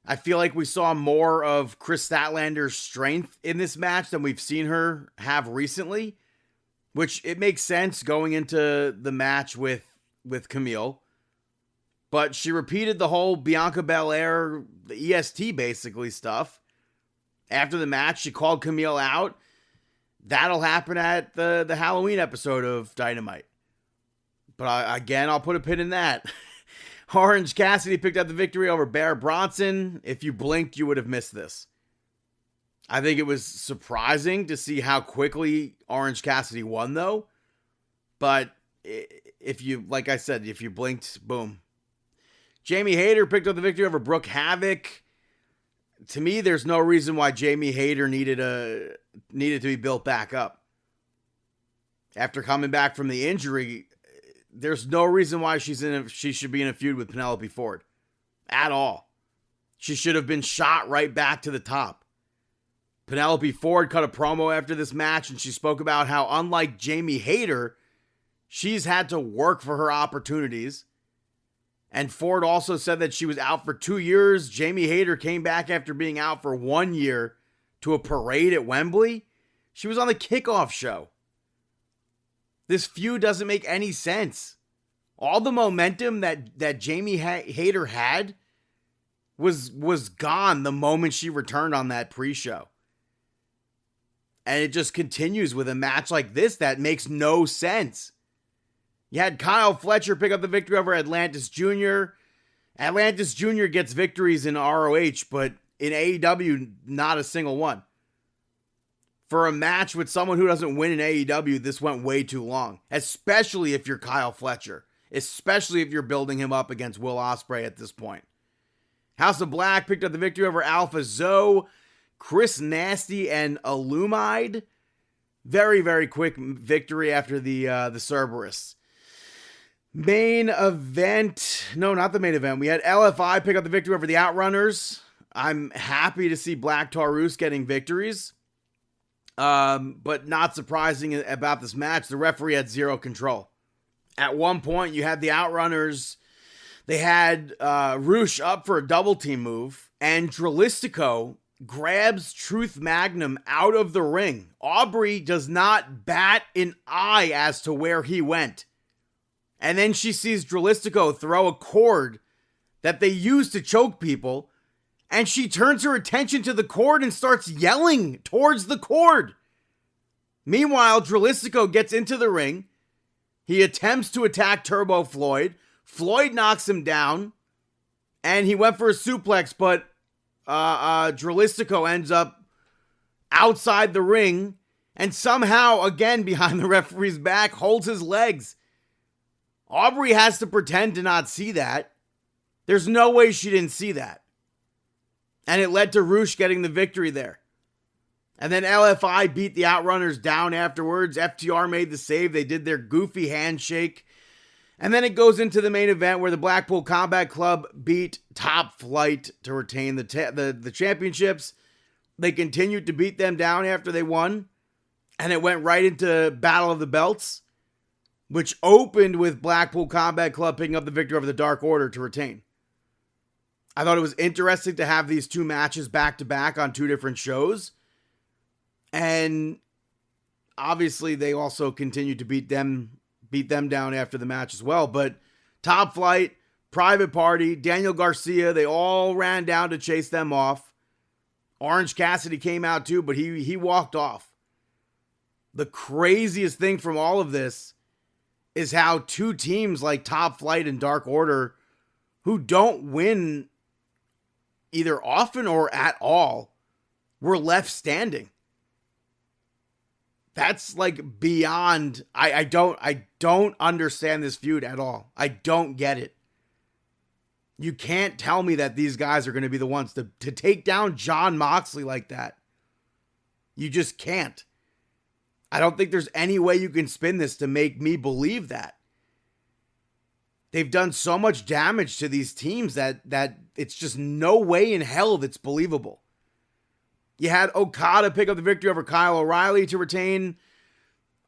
I feel like we saw more of Chris Statlander's strength in this match than we've seen her have recently, which it makes sense going into the match with Camille. But she repeated the whole Bianca Belair, the EST basically stuff. After the match, she called Camille out. That'll happen at the Halloween episode of Dynamite. But I'll put a pin in that. Orange Cassidy picked up the victory over Bear Bronson. If you blinked, you would have missed this. I think it was surprising to see how quickly Orange Cassidy won, though. But if you blinked, boom. Jamie Hayter picked up the victory over Brooke Havoc. To me, there's no reason why Jamie Hayter needed to be built back up. After coming back from the injury, there's no reason why she should be in a feud with Penelope Ford. At all. She should have been shot right back to the top. Penelope Ford cut a promo after this match, and she spoke about how, unlike Jamie Hayter, she's had to work for her opportunities. And Ford also said that she was out for 2 years. Jamie Hayter came back after being out for 1 year to a parade at Wembley. She was on the kickoff show. This feud doesn't make any sense. All the momentum that Jamie Hayter had was gone the moment she returned on that pre-show. And it just continues with a match like this that makes no sense. You had Kyle Fletcher pick up the victory over Atlantis Jr. Atlantis Jr. gets victories in ROH, but in AEW, not a single one. For a match with someone who doesn't win in AEW, this went way too long. Especially if you're Kyle Fletcher. Especially if you're building him up against Will Ospreay at this point. House of Black picked up the victory over Alpha Zoe, Chris Nasty, and Illumide. Very, very quick victory after the Cerberus. Main event. No, not the main event. We had LFI pick up the victory over the Outrunners. I'm happy to see Black Taurus getting victories. But not surprising about this match, the referee had zero control. At one point, you had the Outrunners. They had Roosh up for a double team move, and Dralistico grabs Truth Magnum out of the ring. Aubrey does not bat an eye as to where he went. And then she sees Dralistico throw a cord that they use to choke people, and she turns her attention to the cord and starts yelling towards the cord. Meanwhile, Dralistico gets into the ring. He attempts to attack Turbo Floyd. Floyd knocks him down, and he went for a suplex, but Dralistico ends up outside the ring, and somehow, again behind the referee's back, holds his legs. Aubrey has to pretend to not see that. There's no way she didn't see that. And it led to Roosh getting the victory there. And then LFI beat the Outrunners down afterwards. FTR made the save. They did their goofy handshake. And then it goes into the main event where the Blackpool Combat Club beat Top Flight to retain the championships. They continued to beat them down after they won. And it went right into Battle of the Belts, which opened with Blackpool Combat Club picking up the victory over the Dark Order to retain. I thought it was interesting to have these two matches back to back on two different shows. And obviously they also continued to beat them down after the match as well. But Top Flight, Private Party, Daniel Garcia, they all ran down to chase them off. Orange Cassidy came out too, but he walked off. The craziest thing from all of this is how two teams like Top Flight and Dark Order, who don't win either often or at all, were left standing. That's like beyond. I don't understand this feud at all. I don't get it. You can't tell me that these guys are going to be the ones to take down Jon Moxley like that. You just can't. I don't think there's any way you can spin this to make me believe that. They've done so much damage to these teams that it's just no way in hell that's believable. You had Okada pick up the victory over Kyle O'Reilly to retain.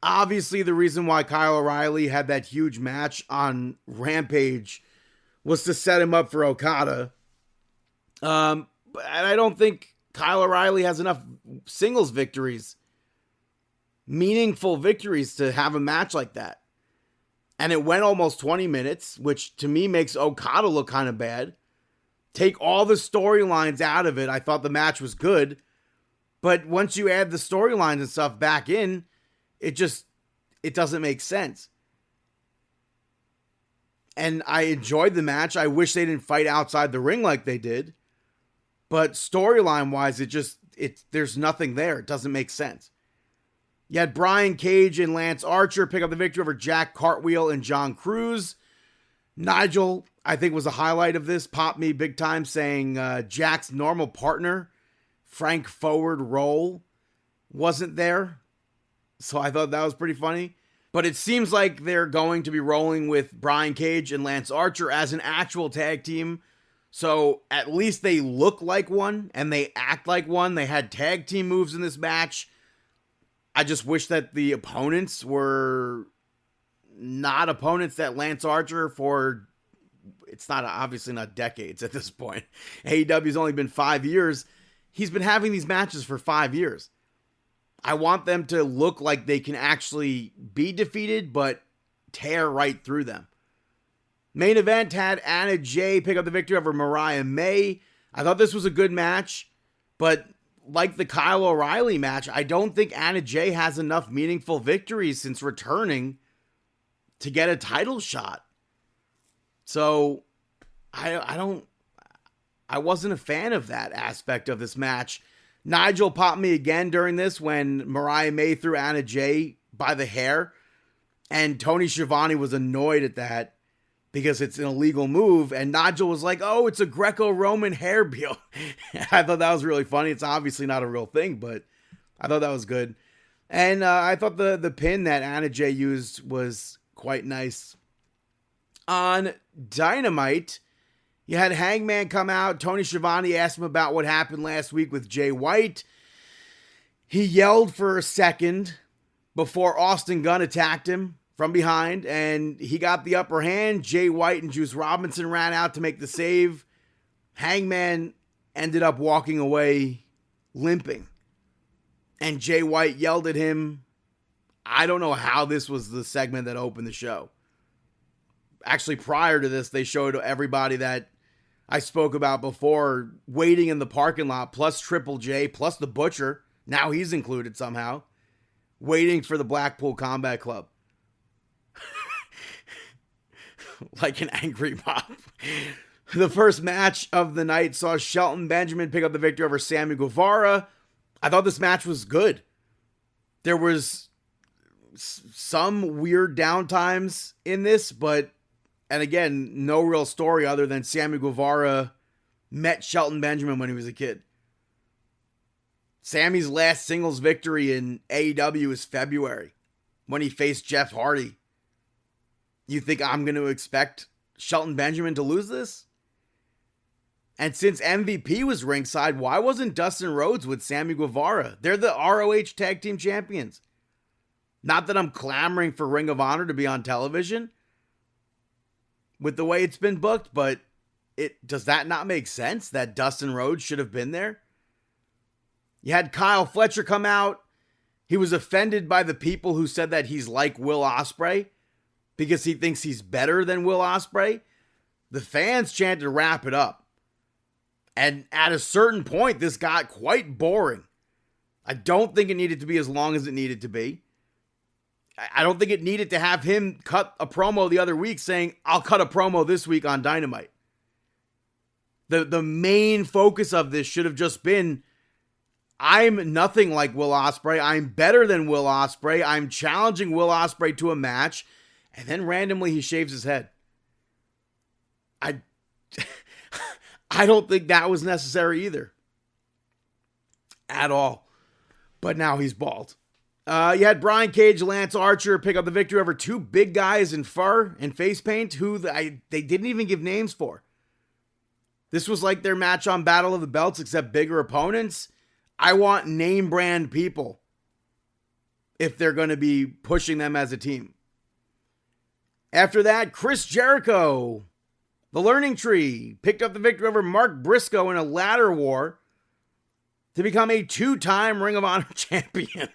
Obviously, the reason why Kyle O'Reilly had that huge match on Rampage was to set him up for Okada. And I don't think Kyle O'Reilly has enough singles victories, meaningful victories, to have a match like that. And it went almost 20 minutes, which to me makes Okada look kind of bad. Take all the storylines out of it. I thought the match was good. But once you add the storylines and stuff back in, it doesn't make sense. And I enjoyed the match. I wish they didn't fight outside the ring like they did. But storyline wise, there's nothing there. It doesn't make sense. You had Brian Cage and Lance Archer pick up the victory over Jack Cartwheel and John Cruz. Nigel, I think, was a highlight of this. Popped me big time, saying Jack's normal partner, Frank Forward Roll, wasn't there. So I thought that was pretty funny. But it seems like they're going to be rolling with Brian Cage and Lance Archer as an actual tag team. So at least they look like one and they act like one. They had tag team moves in this match. I just wish that the opponents were not opponents that Lance Archer for, it's not obviously not decades at this point. AEW's only been 5 years. He's been having these matches for 5 years. I want them to look like they can actually be defeated, but tear right through them. Main event had Anna Jay pick up the victory over Mariah May. I thought this was a good match, but like the Kyle O'Reilly match, I don't think Anna Jay has enough meaningful victories since returning to get a title shot. So I wasn't a fan of that aspect of this match. Nigel popped me again during this when Mariah May threw Anna Jay by the hair, and Tony Schiavone was annoyed at that because it's an illegal move, and Nigel was like, oh, it's a Greco-Roman hair peel. I thought that was really funny. It's obviously not a real thing, but I thought that was good. And I thought the pin that Anna Jay used was quite nice. On Dynamite, you had Hangman come out. Tony Schiavone asked him about what happened last week with Jay White. He yelled for a second before Austin Gunn attacked him from behind, and he got the upper hand. Jay White and Juice Robinson ran out to make the save. Hangman ended up walking away limping, and Jay White yelled at him. I don't know how this was the segment that opened the show. Actually, prior to this, they showed everybody that I spoke about before waiting in the parking lot, plus Triple J, plus the Butcher. Now he's included somehow. Waiting for the Blackpool Combat Club. Like an angry mob. The first match of the night saw Shelton Benjamin pick up the victory over Sammy Guevara. I thought this match was good. There was some weird downtimes in this, but, and again, no real story other than Sammy Guevara met Shelton Benjamin when he was a kid. Sammy's last singles victory in AEW is February when he faced Jeff Hardy. You think I'm going to expect Shelton Benjamin to lose this? And since MVP was ringside, why wasn't Dustin Rhodes with Sammy Guevara? They're the ROH Tag Team Champions. Not that I'm clamoring for Ring of Honor to be on television with the way it's been booked, but does that not make sense that Dustin Rhodes should have been there? You had Kyle Fletcher come out. He was offended by the people who said that he's like Will Ospreay because he thinks he's better than Will Ospreay. The fans chanted wrap it up. And at a certain point, this got quite boring. I don't think it needed to be as long as it needed to be. I don't think it needed to have him cut a promo the other week saying, I'll cut a promo this week on Dynamite. The main focus of this should have just been, I'm nothing like Will Ospreay. I'm better than Will Ospreay. I'm challenging Will Ospreay to a match. And then randomly he shaves his head. I don't think that was necessary either. At all. But now he's bald. You had Brian Cage, Lance Archer pick up the victory over two big guys in fur and face paint who they didn't even give names for. This was like their match on Battle of the Belts except bigger opponents. I want name brand people if they're going to be pushing them as a team. After that, Chris Jericho, the Learning Tree, picked up the victory over Mark Briscoe in a ladder war to become a 2-time Ring of Honor champion.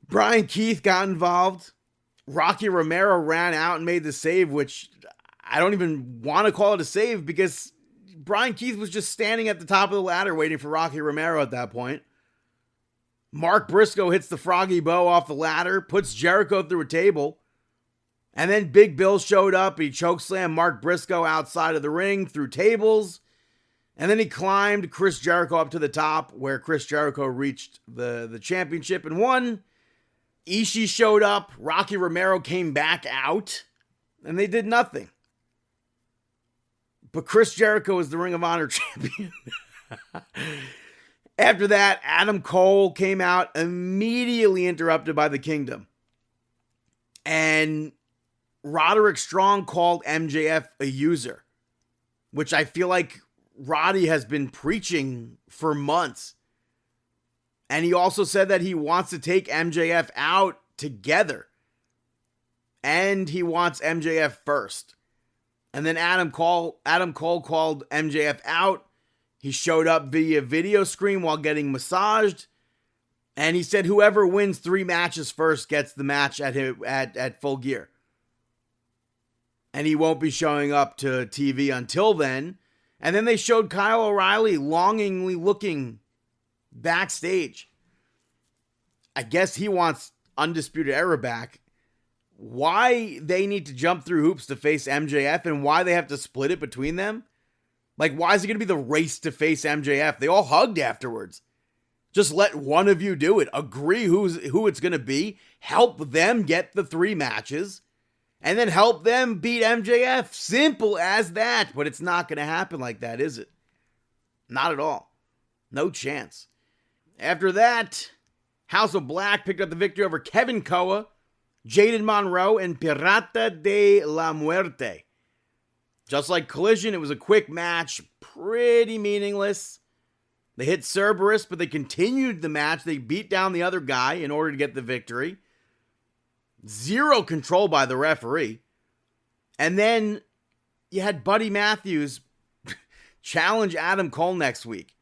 Brian Keith got involved. Rocky Romero ran out and made the save, which I don't even want to call it a save because Brian Keith was just standing at the top of the ladder waiting for Rocky Romero at that point. Mark Briscoe hits the froggy bow off the ladder, puts Jericho through a table, and then Big Bill showed up. He chokeslammed Mark Briscoe outside of the ring through tables, and then he climbed Chris Jericho up to the top where Chris Jericho reached the championship and won. Ishii showed up, Rocky Romero came back out, and they did nothing. But Chris Jericho is the Ring of Honor champion. After that, Adam Cole came out, immediately interrupted by the Kingdom. And Roderick Strong called MJF a user, which I feel like Roddy has been preaching for months. And he also said that he wants to take MJF out together. And he wants MJF first. And then Adam Cole called MJF out. He showed up via video screen while getting massaged. And he said whoever wins 3 matches first gets the match at Full Gear. And he won't be showing up to TV until then. And then they showed Kyle O'Reilly longingly looking backstage. I guess he wants Undisputed Era back. Why they need to jump through hoops to face MJF and why they have to split it between them? Like, why is it going to be the race to face MJF? They all hugged afterwards. Just let one of you do it. Agree who it's going to be. Help them get the 3 matches. And then help them beat MJF. Simple as that. But it's not going to happen like that, is it? Not at all. No chance. After that, House of Black picked up the victory over Kevin Koa, Jaden Monroe, and Pirata de la Muerte. Just like Collision, it was a quick match, pretty meaningless. They hit Cerberus, but they continued the match. They beat down the other guy in order to get the victory. Zero control by the referee. And then you had Buddy Matthews challenge Adam Cole next week.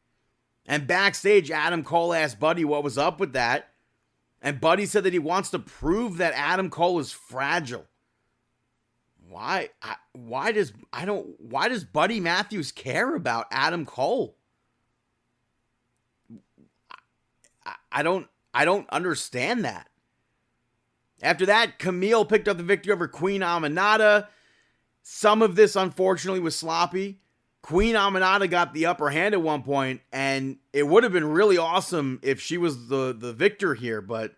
And backstage, Adam Cole asked Buddy what was up with that. And Buddy said that he wants to prove that Adam Cole is fragile. Why does Buddy Matthews care about Adam Cole? I don't understand that. After that, Camille picked up the victory over Queen Aminata. Some of this, unfortunately, was sloppy. Queen Aminata got the upper hand at one point, and it would have been really awesome if she was the victor here, but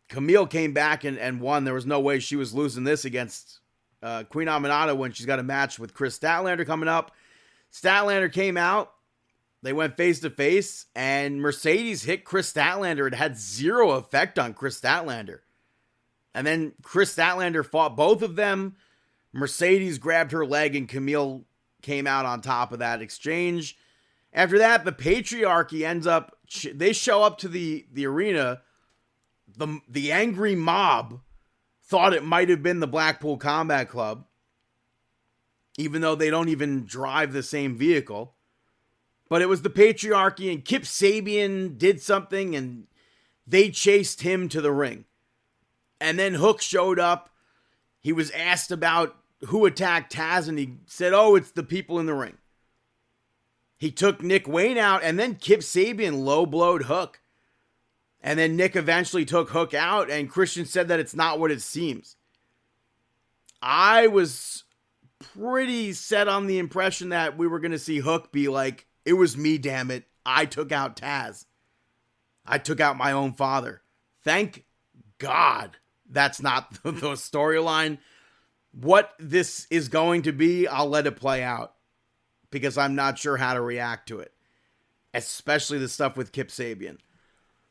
Camille came back and won. There was no way she was losing this against Queen Aminata when she's got a match with Chris Statlander coming up. Statlander came out, They went face to face, and Mercedes hit Chris Statlander. It had zero effect on Chris Statlander. And then Chris Statlander fought both of them. Mercedes grabbed her leg, and Camille came out on top of that exchange. After that, the patriarchy ends up, they show up to the arena. The angry mob thought it might have been the Blackpool Combat Club, even though they don't even drive the same vehicle. But it was the patriarchy, and Kip Sabian did something, and they chased him to the ring. And then Hook showed up. He was asked about who attacked Taz, and he said, oh, it's the people in the ring. He took Nick Wayne out, and then Kip Sabian low-blowed Hook. And then Nick eventually took Hook out, and Christian said that it's not what it seems. I was pretty set on the impression that we were going to see Hook be like, it was me, damn it. I took out Taz. I took out my own father. Thank God that's not the storyline. What this is going to be, I'll let it play out, because I'm not sure how to react to it, especially the stuff with Kip Sabian.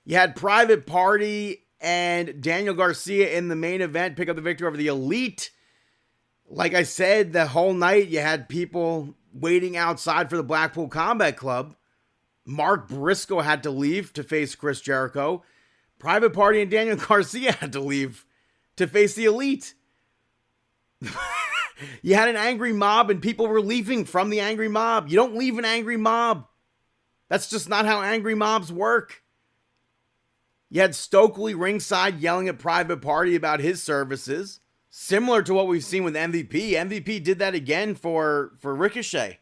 You had Private Party and Daniel Garcia in the main event pick up the victory over the Elite. Like I said, the whole night you had people waiting outside for the Blackpool Combat Club. Mark Briscoe had to leave to face Chris Jericho. Private Party and Daniel Garcia had to leave to face the Elite. You had an angry mob, and people were leaving from the angry mob. You don't leave an angry mob. That's just not how angry mobs work. You had Stokely ringside yelling at Private Party about his services, similar to what we've seen with MVP. MVP did that again for Ricochet.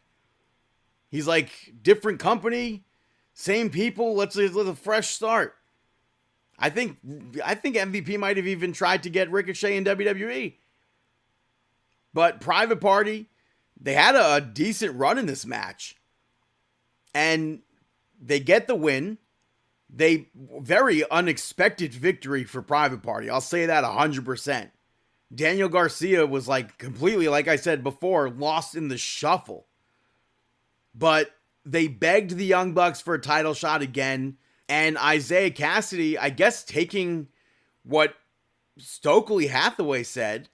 He's like, different company, same people, let's a fresh start. I think MVP might have even tried to get Ricochet in WWE. But Private Party, they had a decent run in this match. And they get the win. Very unexpected victory for Private Party. I'll say that 100%. Daniel Garcia was like completely, like I said before, lost in the shuffle. But they begged the Young Bucks for a title shot again. And Isaiah Cassidy, I guess, taking what Stokely Hathaway said,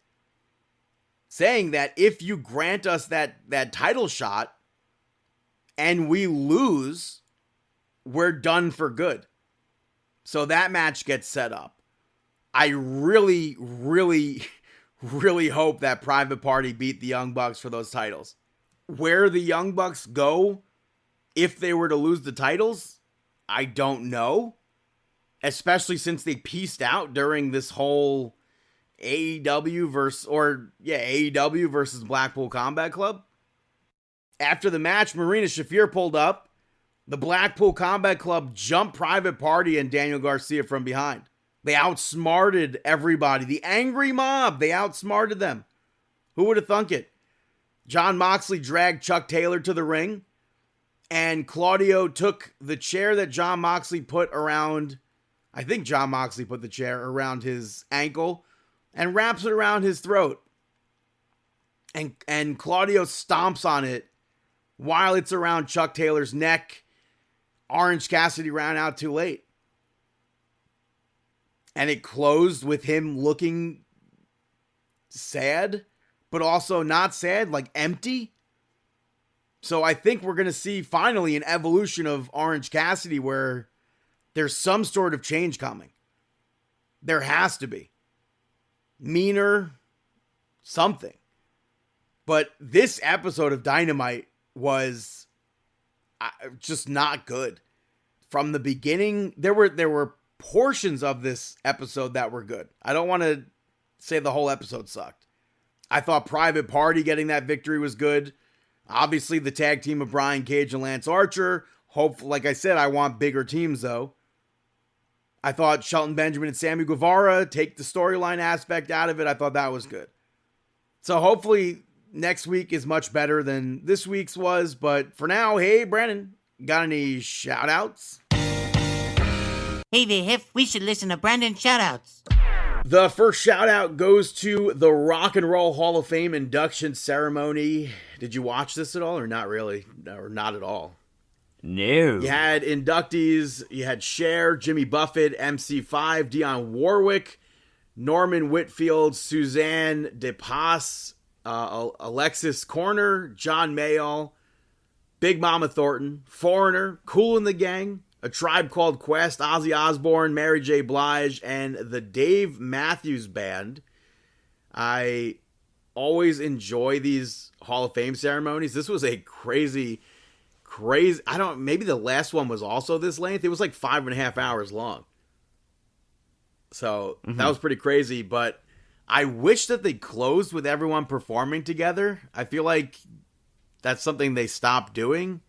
saying that if you grant us that title shot and we lose, we're done for good. So that match gets set up. I really, really, really hope that Private Party beat the Young Bucks for those titles. Where the Young Bucks go if they were to lose the titles, I don't know. Especially since they pieced out during this whole AEW versus Blackpool Combat Club. After the match, Marina Shafir pulled up. The Blackpool Combat Club jumped Private Party and Daniel Garcia from behind. They outsmarted everybody. The angry mob, they outsmarted them. Who would have thunk it? Jon Moxley dragged Chuck Taylor to the ring, and Claudio took the chair that Jon Moxley put around, I think Jon Moxley put the chair around his ankle, and wraps it around his throat. And Claudio stomps on it while it's around Chuck Taylor's neck. Orange Cassidy ran out too late. And it closed with him looking sad, but also not sad, like empty. So I think we're going to see finally an evolution of Orange Cassidy where there's some sort of change coming. There has to be. Meaner, something. But this episode of Dynamite was just not good. From the beginning, there were portions of this episode that were good. I don't want to say the whole episode sucked. I thought Private Party getting that victory was good. Obviously, the tag team of Brian Cage and Lance Archer. Hopefully, like I said, I want bigger teams, though. I thought Shelton Benjamin and Sammy Guevara take the storyline aspect out of it. I thought that was good. So hopefully next week is much better than this week's was. But for now, hey, Brandon, got any shout-outs? Hey there, Hef. We should listen to Brandon's shout-outs. The first shout-out goes to the Rock and Roll Hall of Fame induction ceremony. Did you watch this at all or not really? Or not at all? No. You had inductees, you had Cher, Jimmy Buffett, MC5, Dionne Warwick, Norman Whitfield, Suzanne DePass, Alexis Corner, John Mayall, Big Mama Thornton, Foreigner, Kool and the Gang, A Tribe Called Quest, Ozzy Osbourne, Mary J. Blige, and the Dave Matthews Band. I always enjoy these Hall of Fame ceremonies. This was a crazy, maybe the last one was also this length. It was like 5.5 hours long. So that was pretty crazy, but I wish that they closed with everyone performing together. I feel like that's something they stopped doing.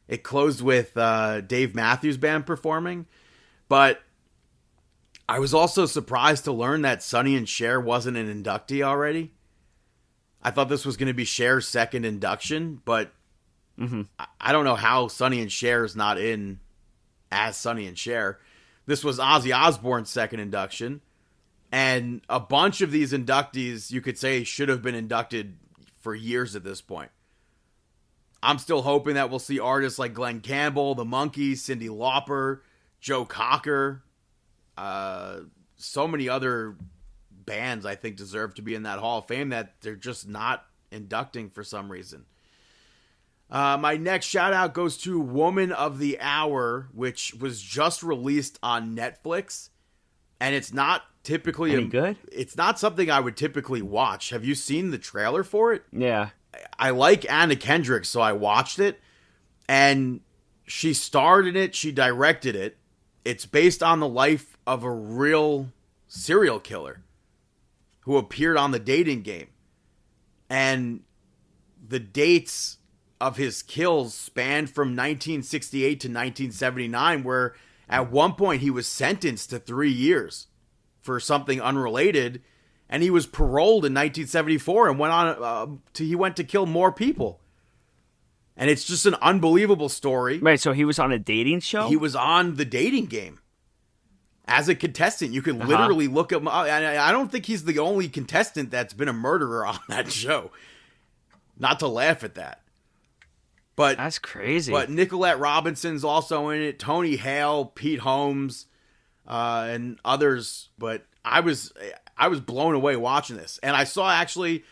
It closed with Dave Matthews Band performing, but I was also surprised to learn that Sonny and Cher wasn't an inductee already. I thought this was going to be Cher's second induction, but I don't know how Sonny and Cher is not in as Sonny and Cher. This was Ozzy Osbourne's second induction, and a bunch of these inductees, you could say, should have been inducted for years at this point. I'm still hoping that we'll see artists like Glenn Campbell, The Monkees, Cyndi Lauper, Joe Cocker. So many other bands I think deserve to be in that Hall of Fame that they're just not inducting for some reason. My next shout out goes to Woman of the Hour, which was just released on Netflix, and it's not typically Any good? It's not something I would typically watch. Have you seen the trailer for it? Yeah. I like Anna Kendrick, so I watched it, and she starred in it. She directed it. It's based on the life of a real serial killer who appeared on The Dating Game, and the dates of his kills spanned from 1968 to 1979, where at one point he was sentenced to 3 years for something unrelated, and he was paroled in 1974 and went to kill more people. And it's just an unbelievable story. Right, so he was on a dating show? He was on The Dating Game as a contestant. You could literally look him up. And I don't think he's the only contestant that's been a murderer on that show. Not to laugh at that. But that's crazy. But Nicolette Robinson's also in it. Tony Hale, Pete Holmes, and others. But I was blown away watching this. And I saw, actually,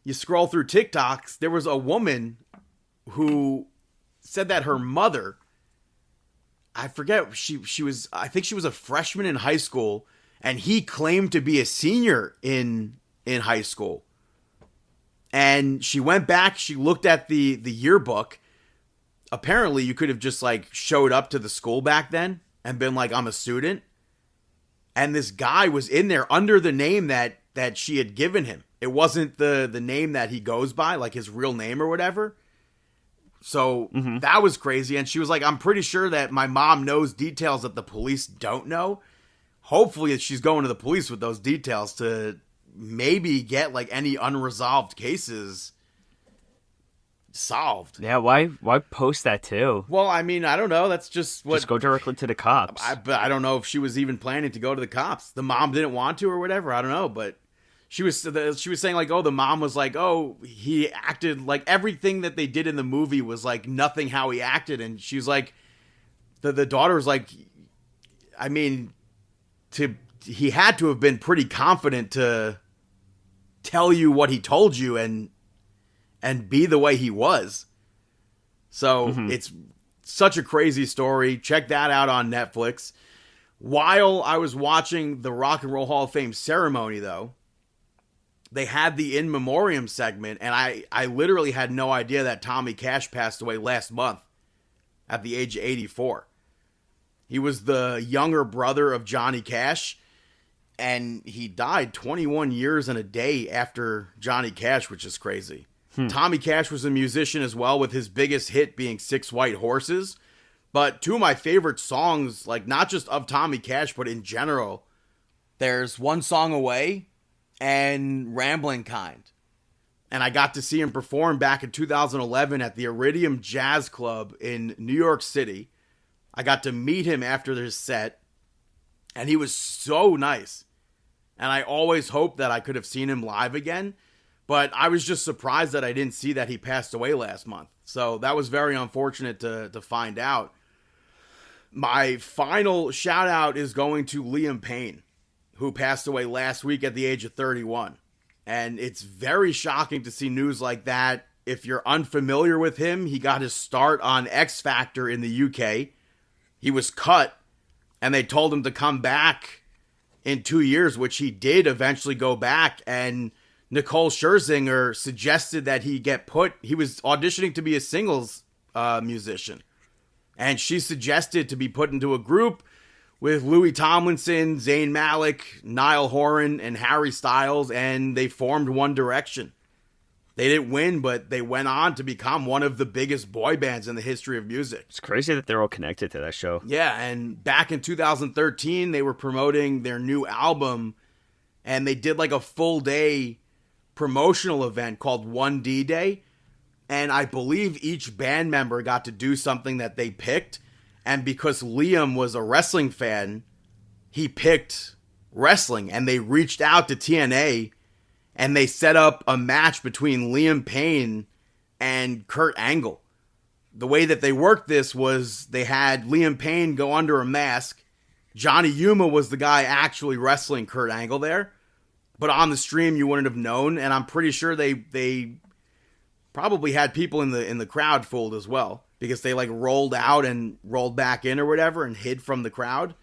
you scroll through TikToks, there was a woman who said that her mother, I forget, I think she was a freshman in high school, and he claimed to be a senior in high school. And she went back, she looked at the yearbook. Apparently, you could have just like showed up to the school back then and been like, I'm a student. And this guy was in there under the name that she had given him. It wasn't the name that he goes by, like his real name or whatever. So that was crazy. And she was like, I'm pretty sure that my mom knows details that the police don't know. Hopefully she's going to the police with those details to maybe get like any unresolved cases solved. Yeah, why post that too? Well, I mean, I don't know. That's just what... Just go directly to the cops. But I don't know if she was even planning to go to the cops. The mom didn't want to or whatever. I don't know, but she was saying like, oh, the mom was like, oh, he acted like everything that they did in the movie was like nothing how he acted. And she was like, the daughter was like, I mean, he had to have been pretty confident to tell you what he told you and be the way he was. So it's such a crazy story. Check that out on Netflix. While I was watching the Rock and Roll Hall of Fame ceremony, though, they had the In Memoriam segment, and I literally had no idea that Tommy Cash passed away last month at the age of 84. He was the younger brother of Johnny Cash, and he died 21 years and a day after Johnny Cash, which is crazy. Tommy Cash was a musician as well, with his biggest hit being Six White Horses. But two of my favorite songs, like not just of Tommy Cash, but in general, there's One Song Away and Rambling Kind. And I got to see him perform back in 2011 at the Iridium Jazz Club in New York City. I got to meet him after his set, and he was so nice. And I always hoped that I could have seen him live again. But I was just surprised that I didn't see that he passed away last month. So that was very unfortunate to find out. My final shout out is going to Liam Payne, who passed away last week at the age of 31. And it's very shocking to see news like that. If you're unfamiliar with him, he got his start on X Factor in the UK. He was cut, and they told him to come back in 2 years, which he did eventually go back. And Nicole Scherzinger suggested that he was auditioning to be a singles musician. And she suggested to be put into a group with Louis Tomlinson, Zayn Malik, Niall Horan, and Harry Styles, and they formed One Direction. They didn't win, but they went on to become one of the biggest boy bands in the history of music. It's crazy that they're all connected to that show. Yeah, and back in 2013, they were promoting their new album, and they did like a full day promotional event called 1D Day. And I believe each band member got to do something that they picked. And because Liam was a wrestling fan, he picked wrestling. And they reached out to TNA and they set up a match between Liam Payne and Kurt Angle. The way that they worked this was they had Liam Payne go under a mask. Johnny Yuma was the guy actually wrestling Kurt Angle there. But on the stream, you wouldn't have known. And I'm pretty sure they probably had people in the crowd fooled as well, because they like rolled out and rolled back in or whatever and hid from the crowd,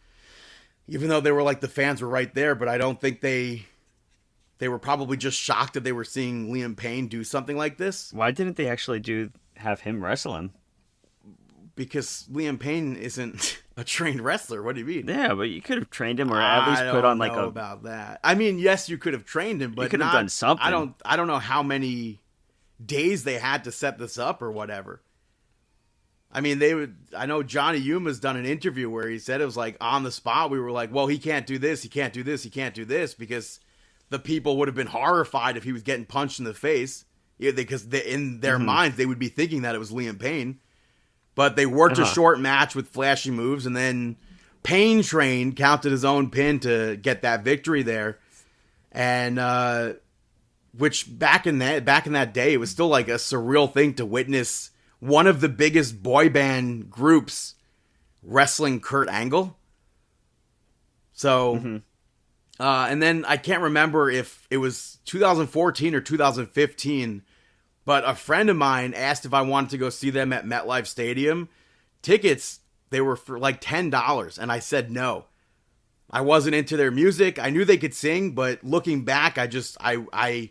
even though they were like the fans were right there. But I don't think they were probably just shocked that they were seeing Liam Payne do something like this. Why didn't they actually have him wrestle him? Because Liam Payne isn't a trained wrestler. What do you mean? Yeah, but you could have trained him, or at least put on like I don't know about that. I mean, yes, you could have trained him, but you could have done something. I don't know how many days they had to set this up or whatever. I mean, I know Johnny Yuma's done an interview where he said it was like on the spot. We were like, well, he can't do this, he can't do this, he can't do this, because the people would have been horrified if he was getting punched in the face. Yeah, because in their minds, they would be thinking that it was Liam Payne. But they worked a short match with flashy moves, and then Pain Train counted his own pin to get that victory there. And which back in that day, it was still like a surreal thing to witness one of the biggest boy band groups wrestling Kurt Angle. So, and then I can't remember if it was 2014 or 2015, but a friend of mine asked if I wanted to go see them at MetLife Stadium. Tickets, they were for like $10, and I said no. I wasn't into their music. I knew they could sing, but looking back, I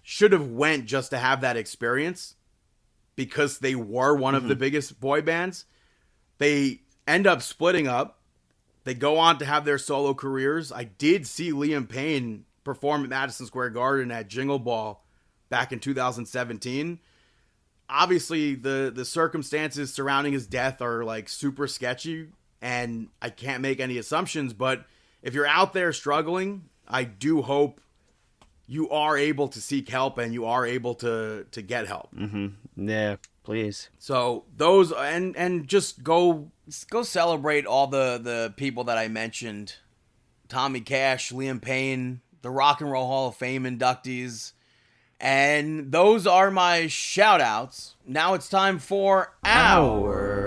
should have went just to have that experience, because they were one of the biggest boy bands. They end up splitting up. They go on to have their solo careers. I did see Liam Payne perform at Madison Square Garden at Jingle Ball back in 2017. Obviously, the circumstances surrounding his death are like super sketchy, and I can't make any assumptions, but if you're out there struggling, I do hope you are able to seek help and you are able to get help. Yeah, please. So those, and just go celebrate all the people that I mentioned. Tommy Cash, Liam Payne, the Rock and Roll Hall of Fame inductees. And those are my shout outs. Now it's time for our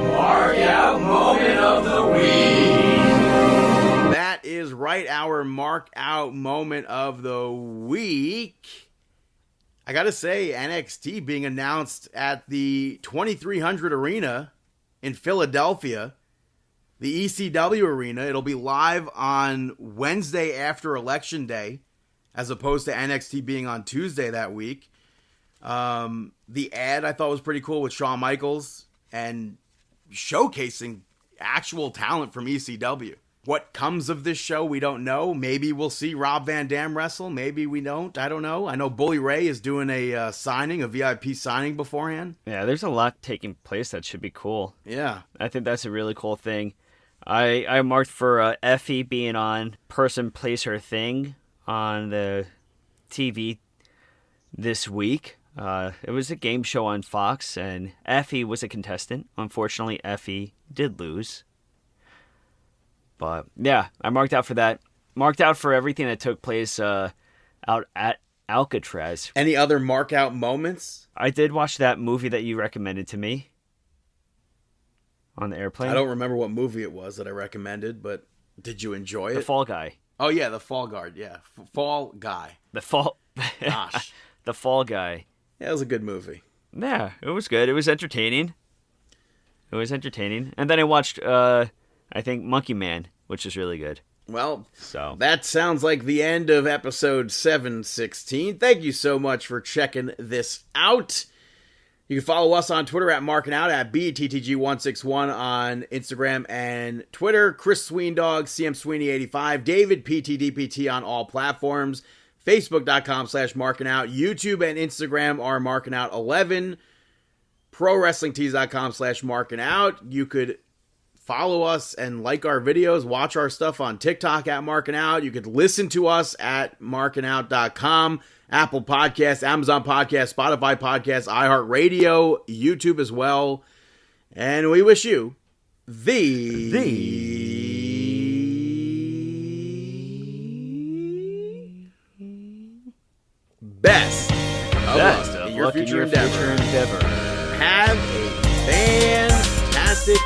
Mark Out Moment of the Week. That is right, our Mark Out Moment of the Week. I gotta say, NXT being announced at the 2300 Arena in Philadelphia, the ECW Arena. It'll be live on Wednesday after Election Day, as opposed to NXT being on Tuesday that week. The ad I thought was pretty cool with Shawn Michaels and showcasing actual talent from ECW. What comes of this show, we don't know. Maybe we'll see Rob Van Dam wrestle. Maybe we don't. I don't know. I know Bully Ray is doing a signing, a VIP signing beforehand. Yeah, there's a lot taking place that should be cool. Yeah. I think that's a really cool thing. I marked for Effie being on Person Place Her Thing on the TV this week. It was a game show on Fox, and Effie was a contestant. Unfortunately, Effie did lose. But yeah, I marked out for that. Marked out for everything that took place out at Alcatraz. Any other mark out moments? I did watch that movie that you recommended to me on the airplane. I don't remember what movie it was that I recommended, but did you enjoy it? The Fall Guy. Oh yeah, the Fall Guard. Yeah, Fall Guy. The Fall. Gosh, The Fall Guy. yeah, it was a good movie. Yeah, it was good. It was entertaining. And then I watched, I think, Monkey Man, which is really good. Well, So that sounds like the end of episode 716. Thank you so much for checking this out. You can follow us on Twitter at Markin Out, at BTTG161 on Instagram and Twitter. Chris Sweendog, CM Sweeney85, David PTDPT on all platforms. Facebook.com/MarkinOut. YouTube and Instagram are MarkinOut11. ProWrestlingTees.com/MarkinOut. You could follow us and like our videos, watch our stuff on TikTok at Markin Out. You could listen to us at markinout.com, Apple Podcasts, Amazon Podcasts, Spotify Podcasts, iHeartRadio, YouTube as well. And we wish you the best of luck in your future endeavor. Have a fantastic